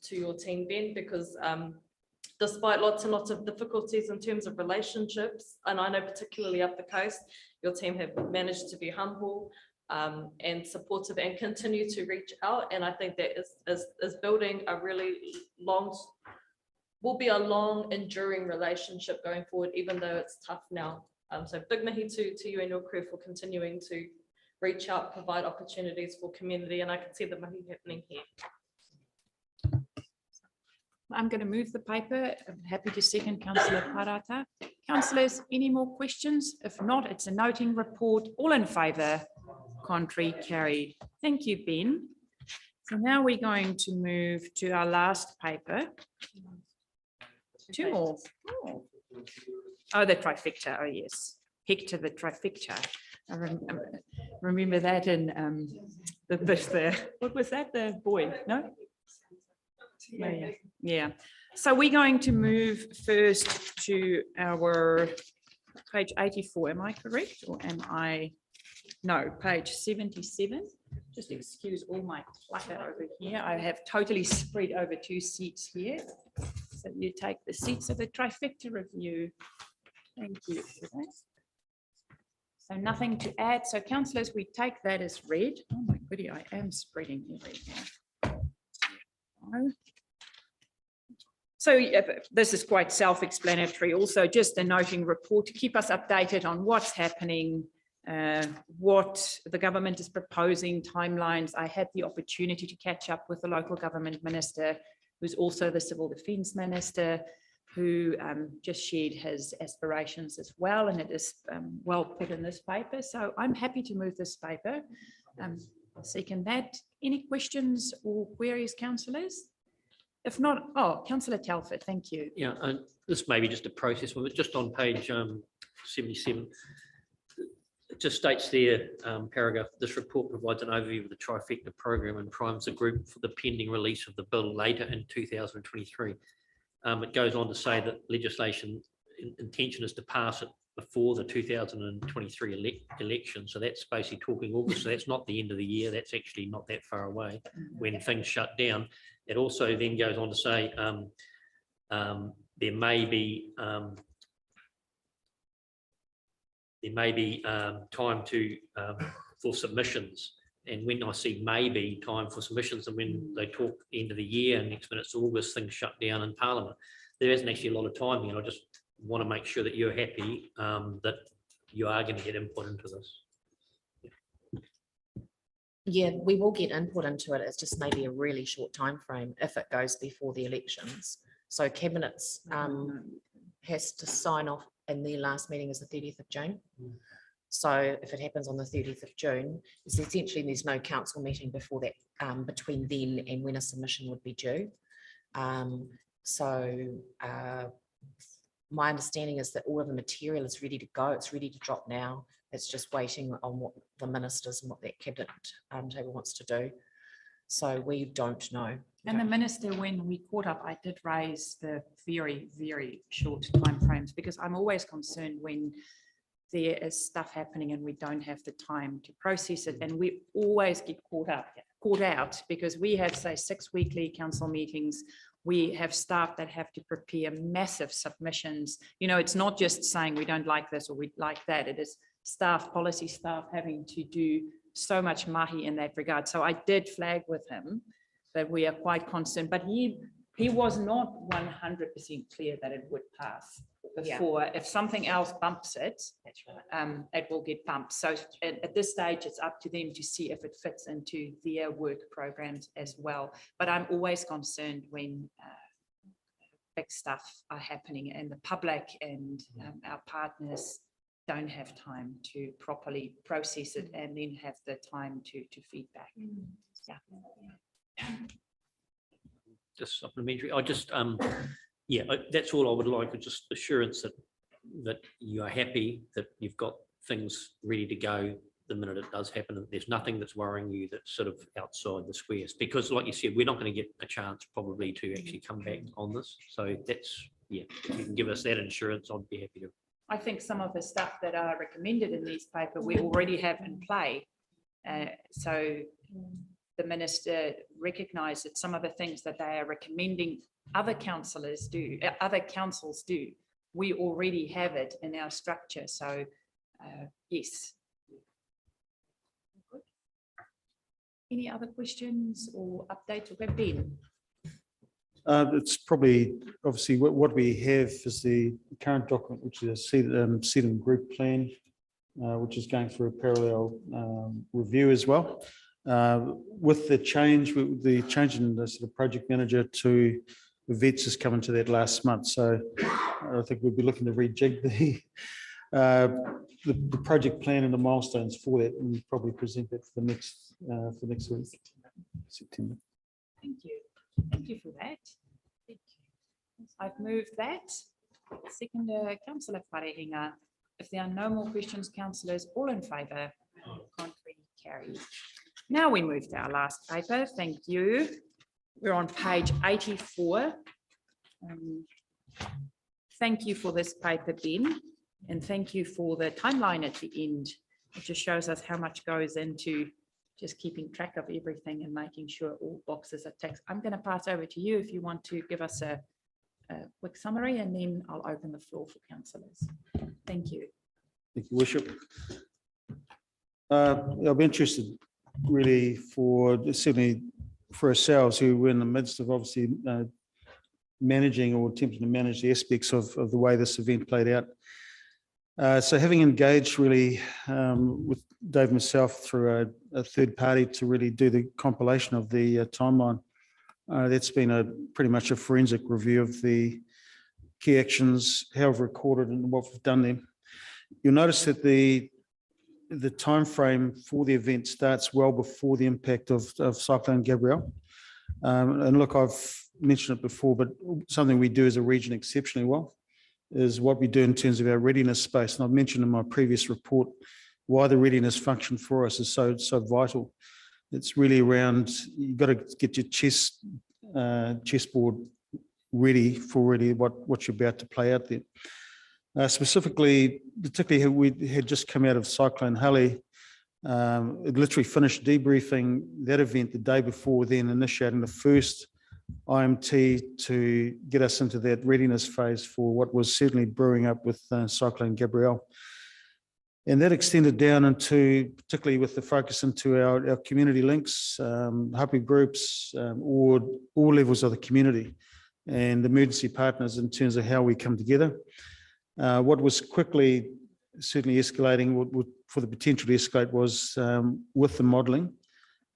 to your team, Ben, because despite lots and lots of difficulties in terms of relationships, and I know particularly up the coast, your team have managed to be humble and supportive and continue to reach out. And I think that is building a really will be a long enduring relationship going forward, even though it's tough now. So big mahi to you and your crew for continuing to reach out, provide opportunities for community, and I can see the mahi happening here. I'm going to move the paper. I'm happy to second Councillor Parata. Councillors, any more questions? If not, it's a noting report. All in favour, contrary, carried. Thank you, Ben. So now we're going to move to our last paper. Two more. Oh, the trifecta. Oh, yes. Hector the trifecta. I remember that in what was that? The boy? No? Yeah. So we're going to move first to our page 84. Am I correct, or am I? No, page 77. Just excuse all my clutter over here. I have totally spread over two seats here. So you take the seats of the trifecta review. Thank you for that. So nothing to add. So councillors, we take that as read. Oh my goodie, I am spreading everywhere. So this is quite self-explanatory. Also, just a noting report to keep us updated on what's happening, what the government is proposing, timelines. I had the opportunity to catch up with the local government minister, who's also the civil defence minister, who just shared his aspirations as well, and it is well put in this paper. So I'm happy to move this paper. Second that. Any questions or queries, councillors? If not, oh, Councillor Telford, thank you. Yeah, and this may be just a process, but just on page 77, it just states there, paragraph, this report provides an overview of the Trifecta program and primes the group for the pending release of the bill later in 2023. It goes on to say that legislation intention is to pass it before the 2023 election. So that's basically talking August. So that's not the end of the year. That's actually not that far away when things shut down. It also then goes on to say there may be time to for submissions. And when I see maybe time for submissions, and when they talk end of the year and next minute's August, things shut down in Parliament. There isn't actually a lot of timing, and I just want to make sure that you're happy that you are going to get input into this. Yeah, we will get input into it. It's just maybe a really short time frame if it goes before the elections. So cabinets has to sign off, and their last meeting is the 30th of June. So if it happens on the 30th of June, it's essentially there's no council meeting before that, between then and when a submission would be due. My understanding is that all of the material is ready to go. It's ready to drop now. It's just waiting on what the ministers and what that cabinet table wants to do. So we don't know. And the minister, when we caught up, I did raise the very, very short timeframes, because I'm always concerned when there is stuff happening and we don't have the time to process it. And we always get caught out because we have, say, 6 weekly council meetings. We have staff that have to prepare massive submissions. You know, it's not just saying we don't like this or we like that. It is staff, policy staff having to do so much mahi in that regard. So I did flag with him that we are quite concerned, but he was not 100% clear that it would pass before. If something else bumps it, it will get bumped. So at this stage, it's up to them to see if it fits into their work programs as well. But I'm always concerned when big stuff are happening and the public and our partners don't have time to properly process it and then have the time to feedback. Yeah. Just supplementary. I just that's all I would like, is just assurance that you are happy that you've got things ready to go the minute it does happen, and there's nothing that's worrying you that's sort of outside the squares, because like you said, we're not going to get a chance probably to actually come back on this. So that's, if you can give us that assurance, I'd be happy to. I think some of the stuff that are recommended in these paper we already have in play. So the minister recognised that some of the things that they are recommending other councils do, we already have it in our structure. So yes. Any other questions or updates? Or Ben? It's probably, obviously, what we have is the current document, which is a CDEM Group plan, which is going through a parallel review as well. With the change in the sort of project manager to vets is coming to that last month. So I think we'll be looking to rejig the project plan and the milestones for that, and probably present that for next week, September. Thank you. Thank you for that. I've moved that. Second, Councillor Wharehinga. If there are no more questions, councillors, all in favour? Contrary, carried. Now we move to our last paper. Thank you. We're on page 84. Thank you for this paper, Ben, and thank you for the timeline at the end. It just shows us how much goes into just keeping track of everything and making sure all boxes are ticked. I'm going to pass over to you if you want to give us a a quick summary, and then I'll open the floor for councillors. Thank you. Thank you, Worship. I'll be interested really certainly for ourselves who were in the midst of obviously managing or attempting to manage the aspects of the way this event played out. So having engaged really with Dave and myself through a third party to really do the compilation of the timeline, that's been pretty much a forensic review of the key actions, how we've recorded and what we've done there. You'll notice that the time frame for the event starts well before the impact of Cyclone Gabrielle. And look, I've mentioned it before, but something we do as a region exceptionally well is what we do in terms of our readiness space. And I've mentioned in my previous report why the readiness function for us is so vital. It's really around, you've got to get your chessboard ready for really what you're about to play out there. Particularly we had just come out of Cyclone Halley. It literally finished debriefing that event the day before, then initiating the first IMT to get us into that readiness phase for what was certainly brewing up with Cyclone Gabrielle. And that extended down into, particularly with the focus into our community links, happy groups, or all levels of the community and emergency partners in terms of how we come together. What was quickly certainly escalating, for the potential to escalate, was with the modelling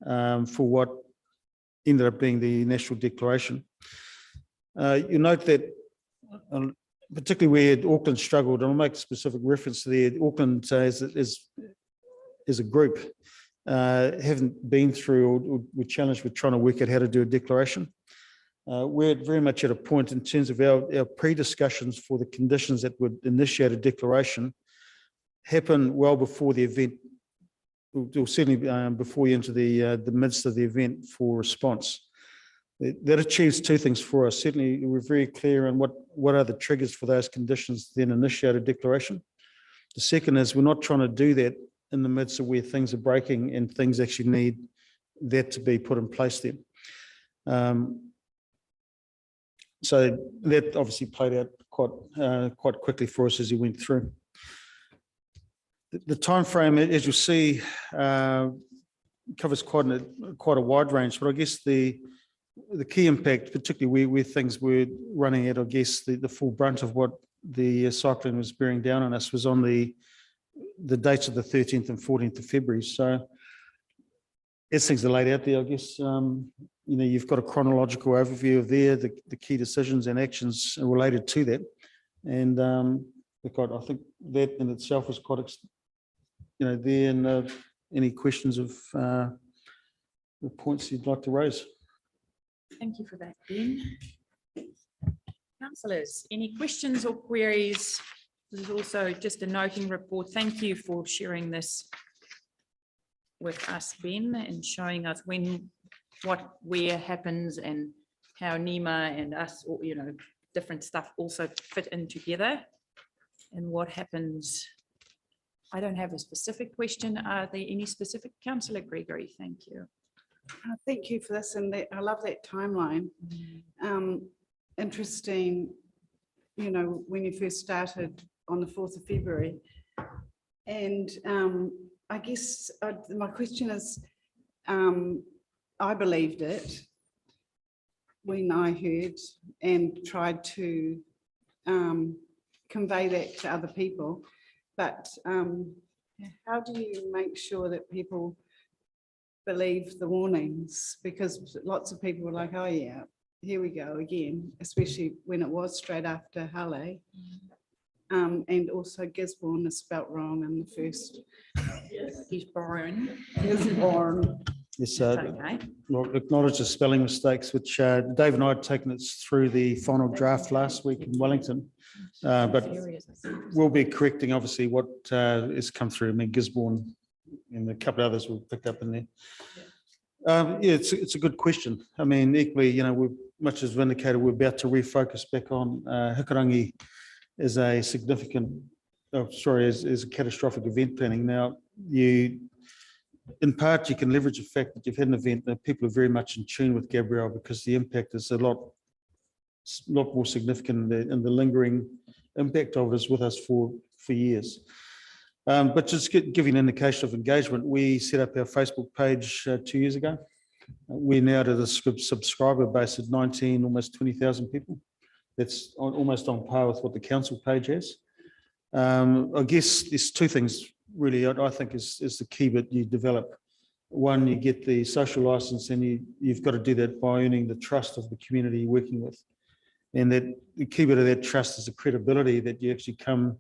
for what ended up being the national declaration. You note that particularly where Auckland struggled, and I'll make specific reference to there, Auckland as a group haven't been through or were challenged with trying to work out how to do a declaration. We're very much at a point in terms of our pre-discussions for the conditions that would initiate a declaration happen well before the event, or certainly before you enter the midst of the event for response. That achieves two things for us. Certainly, we're very clear on what are the triggers for those conditions to then initiate a declaration. The second is we're not trying to do that in the midst of where things are breaking and things actually need that to be put in place there. So that obviously played out quite quickly for us as we went through. The time frame, as you'll see, covers quite a wide range, but I guess the key impact, particularly where things were running at, I guess the full brunt of what the cyclone was bearing down on us, was on the dates of the 13th and 14th of February. So as things are laid out there, I guess, you've got a chronological overview of the key decisions and actions related to that. And I think that in itself was quite, there, and any questions of the points you'd like to raise. Thank you for that, Ben. Councillors, any questions or queries? This is also just a noting report. Thank you for sharing this with us, Ben, and showing us where happens and how NEMA and us, or different stuff also fit in together, and what happens. I don't have a specific question. Are there any specific? Councillor Gregory, thank you. Thank you for this, and I love that timeline. Interesting, when you first started on the 4th of February. And I guess my question is, I believed it when I heard and tried to convey that to other people, but how do you make sure that people believe the warnings? Because lots of people were like, oh yeah, here we go again, especially when it was straight after Halley. And also Gisborne is spelt wrong in the first. Gisborne. Yes, well, acknowledge the spelling mistakes, which Dave and I had taken us through the final draft last week in Wellington, but we'll be correcting obviously what has come through. I mean, Gisborne and a couple of others we've picked up in there. Yeah, it's a good question. I mean, equally, we're much as vindicated, we're about to refocus back on Hikurangi as a significant, as a catastrophic event planning. Now, in part, you can leverage the fact that you've had an event that people are very much in tune with Gabrielle, because the impact is a lot a lot more significant, and the lingering impact of it is with us for years. But just give you an indication of engagement, we set up our Facebook page 2 years ago. We're now at a subscriber base of 19, almost 20,000 people. That's almost on par with what the council page has. I guess there's two things really I think is the key bit you develop. One, you get the social license, and you've got to do that by earning the trust of the community you're working with. And that the key bit of that trust is the credibility that you actually come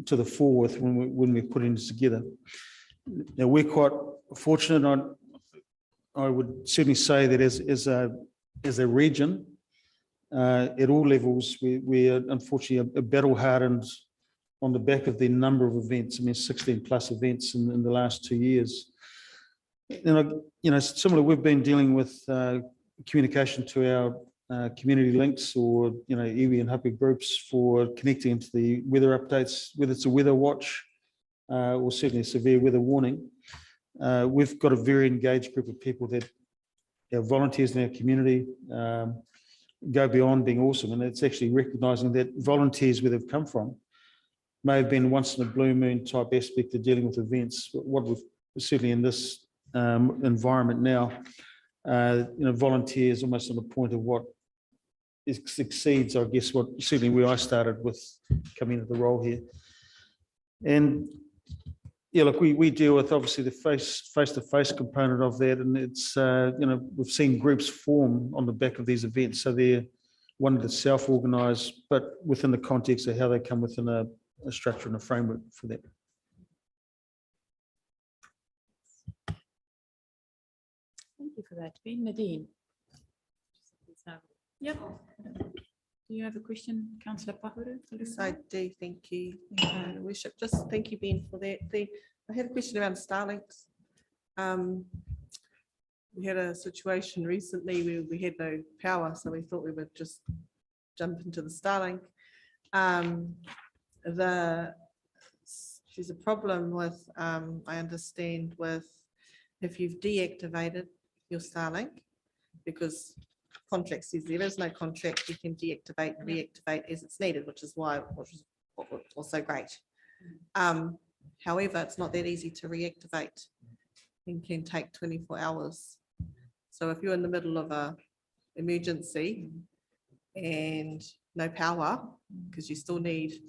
to the fore with when we're putting this together. Now, we're quite fortunate. I would certainly say that as a region, at all levels, we are unfortunately battle hardened on the back of the number of events. I mean, 16 plus events in the last 2 years. And similar, we've been dealing with communication to our community links, or iwi and hapu groups for connecting into the weather updates, whether it's a weather watch or certainly a severe weather warning. We've got a very engaged group of people that our volunteers in our community go beyond being awesome, and it's actually recognising that volunteers, where they've come from, may have been once in a blue moon type aspect of dealing with events. What we've certainly in this environment now, volunteers almost on the point of what exceeds, I guess, what certainly where I started with coming into the role here. And yeah, look, we deal with obviously the face-to-face component of that, and it's we've seen groups form on the back of these events, so they're one that's self-organised, but within the context of how they come within a structure and a framework for that. Thank you for that. Ben, Nadine. Yep. Do you have a question, Councillor Pahuru? Yes, I do. Thank you. Worship. Just thank you, Ben, for that. I had a question around Starlinks. We had a situation recently where we had no power, so we thought we would just jump into the Starlink. There's a problem with, I understand, with if you've deactivated your Starlink, because contract says there is no contract, you can deactivate and reactivate as it's needed, which is what was so great. However, it's not that easy to reactivate and can take 24 hours. So if you're in the middle of an emergency and no power, because you still need,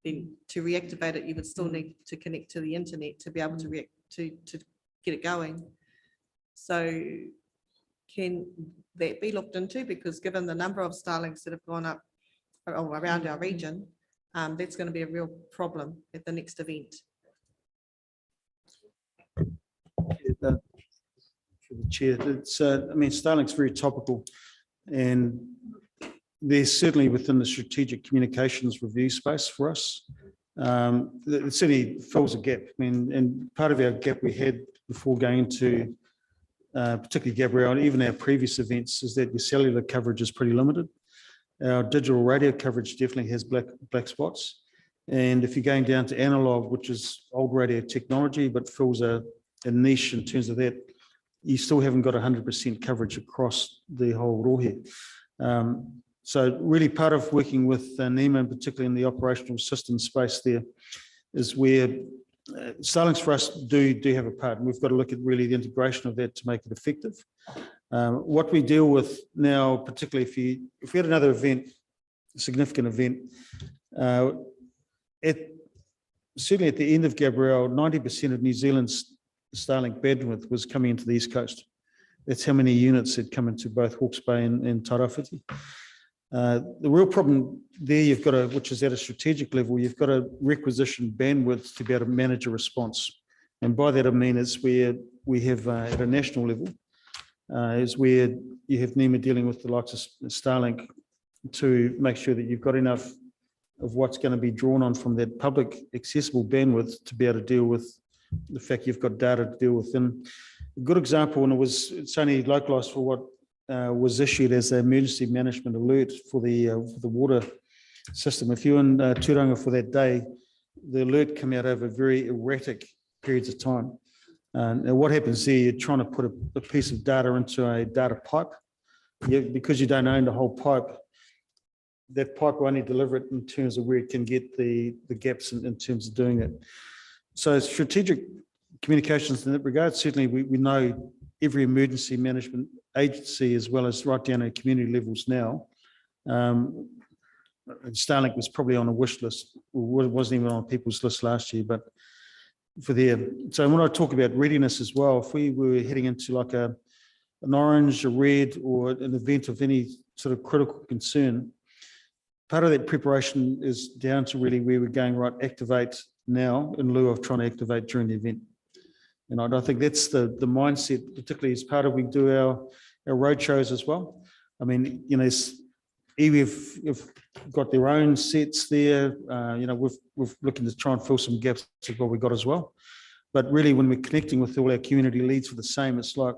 then to reactivate it, you would still need to connect to the internet to be able to get it going. So can that be looked into? Because given the number of Starlinks that have gone up around our region, that's going to be a real problem at the next event. For the chair, it's I mean, Starlink's very topical, and they're certainly within the strategic communications review space for us. It certainly fills a gap. I mean, and part of our gap we had before going into particularly Gabrielle, and even our previous events, is that your cellular coverage is pretty limited. Our digital radio coverage definitely has black spots. And if you're going down to analog, which is old radio technology, but fills a niche in terms of that, you still haven't got 100% coverage across the whole rohe. So really part of working with NEMA, and particularly in the operational systems space there, is where Starlinks for us do have a part, and we've got to look at really the integration of that to make it effective. What we deal with now, particularly if we had another event, a significant event, certainly at the end of Gabrielle, 90% of New Zealand's Starlink bandwidth was coming into the East Coast. That's how many units had come into both Hawke's Bay and Tairāwhiti. The real problem there you've got to, which is at a strategic level, you've got to requisition bandwidth to be able to manage a response. And by that I mean is where we have at a national level, is where you have NEMA dealing with the likes of Starlink to make sure that you've got enough of what's going to be drawn on from that public accessible bandwidth to be able to deal with the fact you've got data to deal with. And a good example, and it's only localised for what was issued as an emergency management alert for the water system. If you're in Tairāwhiti for that day, the alert came out over very erratic periods of time. And what happens there, you're trying to put a piece of data into a data pipe. Because you don't own the whole pipe, that pipe will only deliver it in terms of where it can get the gaps in terms of doing it. So strategic communications in that regard, certainly we know every emergency management agency as well as right down at community levels now. Starlink was probably on a wish list, or wasn't even on people's list last year, but for them. So when I talk about readiness as well, if we were heading into like an orange, a red, or an event of any sort of critical concern, part of that preparation is down to really where we're going, right, activate now in lieu of trying to activate during the event. And I think that's the mindset, particularly as part of we do our road shows as well. I mean, you know, EWF have got their own sets there. You know, we're looking to try and fill some gaps of what we got as well. But really, when we're connecting with all our community leads for the same, it's like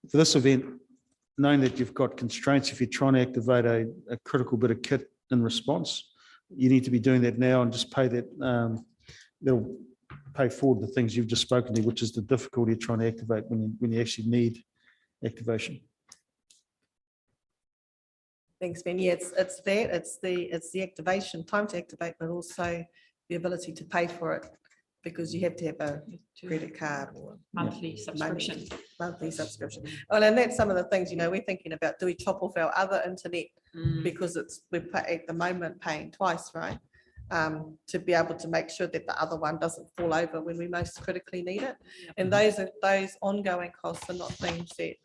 for this event, knowing that you've got constraints, if you're trying to activate a critical bit of kit in response, you need to be doing that now and just pay that. That'll pay forward the things you've just spoken to, which is the difficulty of trying to activate when you actually need activation. Thanks, Ben. Yeah, it's the activation, time to activate, but also the ability to pay for it, because you have to have a credit card or Monthly subscription. monthly subscription. Well, and that's some of the things, you know, we're thinking about, do we chop off our other internet because we're at the moment paying twice, right? To be able to make sure that the other one doesn't fall over when we most critically need it. And those ongoing costs are not things that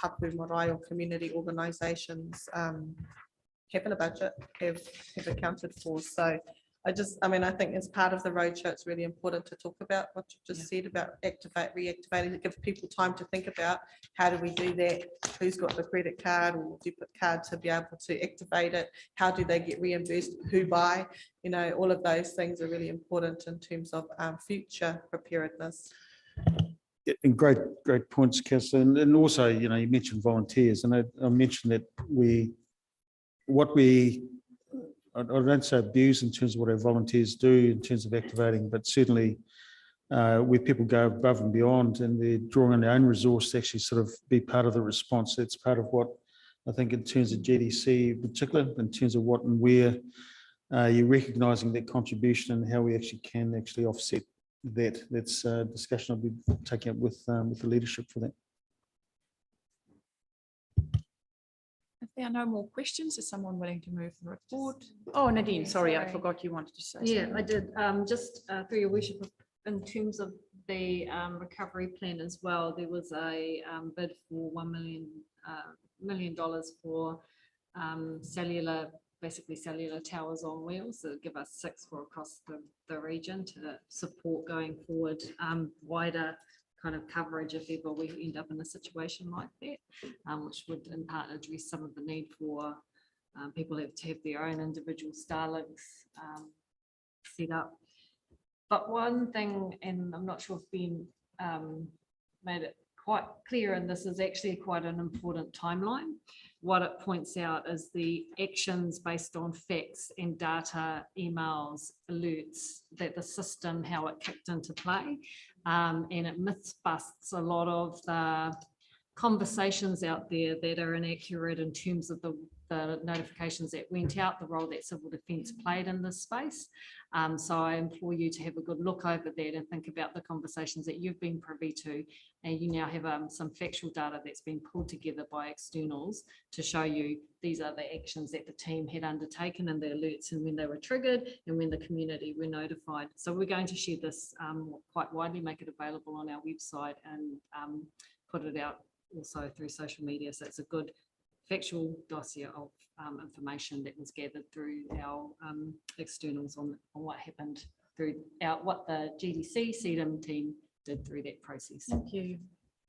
Hapu Marae or community organisations have in a budget, have accounted for. So I mean, I think as part of the roadshow, it's really important to talk about what you just said about reactivating. It gives people time to think about how do we do that, who's got the credit card or debit card to be able to activate it, how do they get reimbursed, who buy, you know, all of those things are really important in terms of future preparedness. And great points, Cass. And also, you know, you mentioned volunteers, and I mentioned that I don't say abuse in terms of what our volunteers do in terms of activating, but certainly where people go above and beyond and they're drawing on their own resource to actually sort of be part of the response. That's part of what I think in terms of GDC in particular, in terms of what and where you're recognising that contribution and how we actually can actually offset that. That's a discussion I'll be taking up with the leadership for that. If there are no more questions, is someone willing to move the report? Oh, Nadine, sorry, I forgot you wanted to say something. Yeah, I did. Just through your worship, in terms of the recovery plan as well, there was a bid for $1 million for basically cellular towers on wheels that give us 6 for across the region to support going forward wider kind of coverage if ever we end up in a situation like that, which would in part address some of the need for people to have their own individual Starlinks set up. But one thing, and I'm not sure if Ben made it quite clear, and this is actually quite an important timeline. What it points out is the actions based on facts and data, emails, alerts, that the system, how it kicked into play. And it myth-busts a lot of the conversations out there that are inaccurate in terms of the notifications that went out, the role that civil defence played in this space. So I implore you to have a good look over that and think about the conversations that you've been privy to. And you now have some factual data that's been pulled together by externals to show you these are the actions that the team had undertaken and the alerts and when they were triggered and when the community were notified. So we're going to share this quite widely, make it available on our website and put it out also through social media. So it's a good factual dossier of information that was gathered through our externals on what happened through what the GDC CDEM team did through that process. Thank you.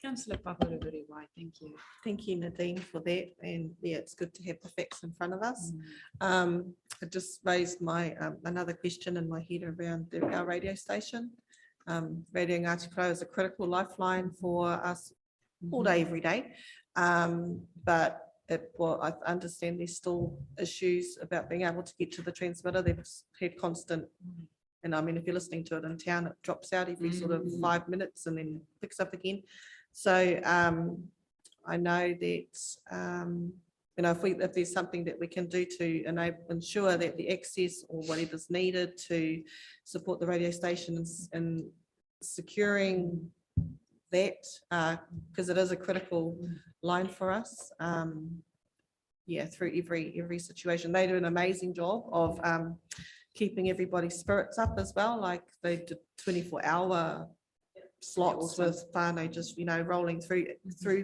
Councillor Papaliwai, thank you. Thank you, Nadine, for that. And yeah, it's good to have the facts in front of us. I just raised my another question in my head around our radio station. Radio Ngāti Pro is a critical lifeline for us all day, every day. But I understand there's still issues about being able to get to the transmitter. They've had constant, and I mean, if you're listening to it in town, it drops out every sort of 5 minutes and then picks up again. So I know that you know, if there's something that we can do to ensure that the access or whatever's needed to support the radio stations and securing that, because it is a critical line for us. Yeah, through every situation. They do an amazing job of keeping everybody's spirits up as well. Like they do 24-hour slots with whānau just, you know, rolling through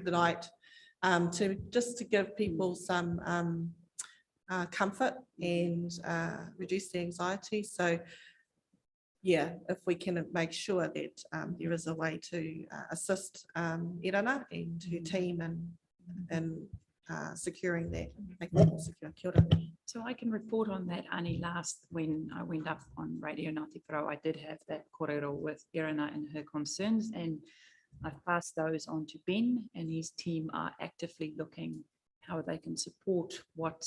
the night to give people some comfort and reduce the anxiety. So yeah, if we can make sure that there is a way to assist Irana and her team and securing that, making it more secure. Kia ora. So I can report on that, Ani. Last, when I went up on Radio Ngāti Porou, I did have that kōrero with Irana and her concerns, and I've passed those on to Ben, and his team are actively looking how they can support what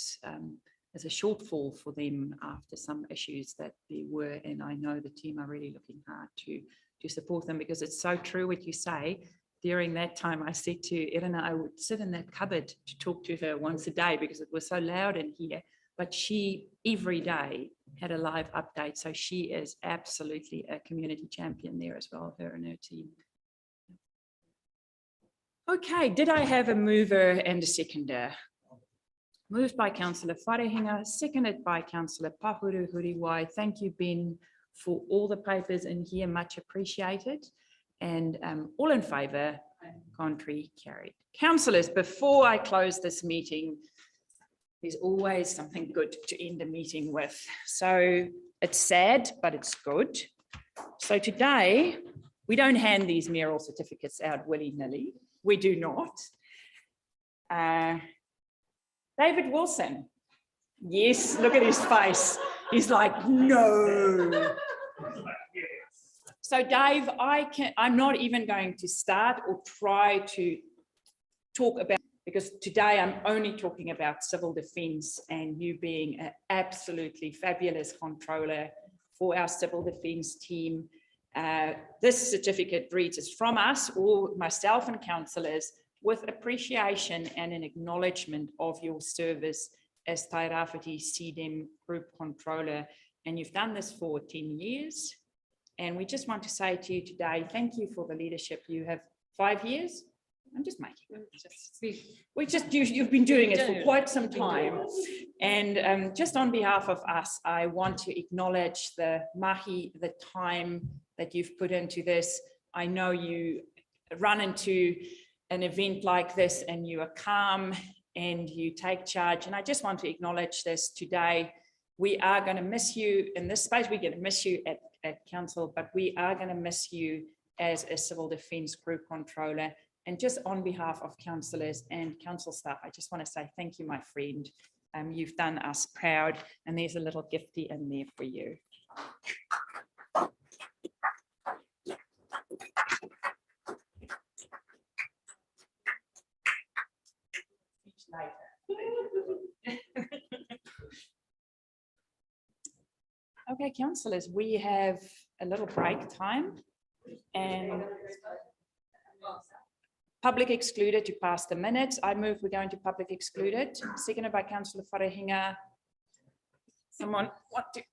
is a shortfall for them after some issues that there were. And I know the team are really looking hard to support them, because it's so true what you say. During that time, I said to Irina, I would sit in that cupboard to talk to her once a day because it was so loud in here. But she, every day, had a live update. So she is absolutely a community champion there as well, her and her team. Okay, did I have a mover and a seconder? Moved by Councillor Wharehinga, seconded by Councillor Pahuru Huriwai. Thank you, Ben, for all the papers in here, much appreciated. And all in favour, contrary, carried. Councillors, before I close this meeting, there's always something good to end a meeting with. So it's sad, but it's good. So today, we don't hand these mayoral certificates out willy-nilly. We do not. David Wilson. Yes, look at his face. He's like, no. So Dave, I'm not even going to start or try to talk about, because today I'm only talking about civil defence and you being an absolutely fabulous controller for our civil defence team. This certificate reads, it's from us, all myself and councillors, with appreciation and an acknowledgement of your service as Tairāwhiti CDEM Group Controller. And you've done this for 10 years. And we just want to say to you today, thank you for the leadership. You have 5 years. I'm just making it. You've been doing it for quite some time. And just on behalf of us, I want to acknowledge the mahi, the time that you've put into this. I know you run into an event like this and you are calm and you take charge. And I just want to acknowledge this today. We are going to miss you in this space. We're going to miss you at council, but we are going to miss you as a civil defence group controller. And just on behalf of councillors and council staff, I just want to say thank you, my friend. You've done us proud, and there's a little gifty in there for you. Okay, councillors, we have a little break time and public excluded to pass the minutes. I move we're going to public excluded, seconded by Councillor Wharehinga. Someone want to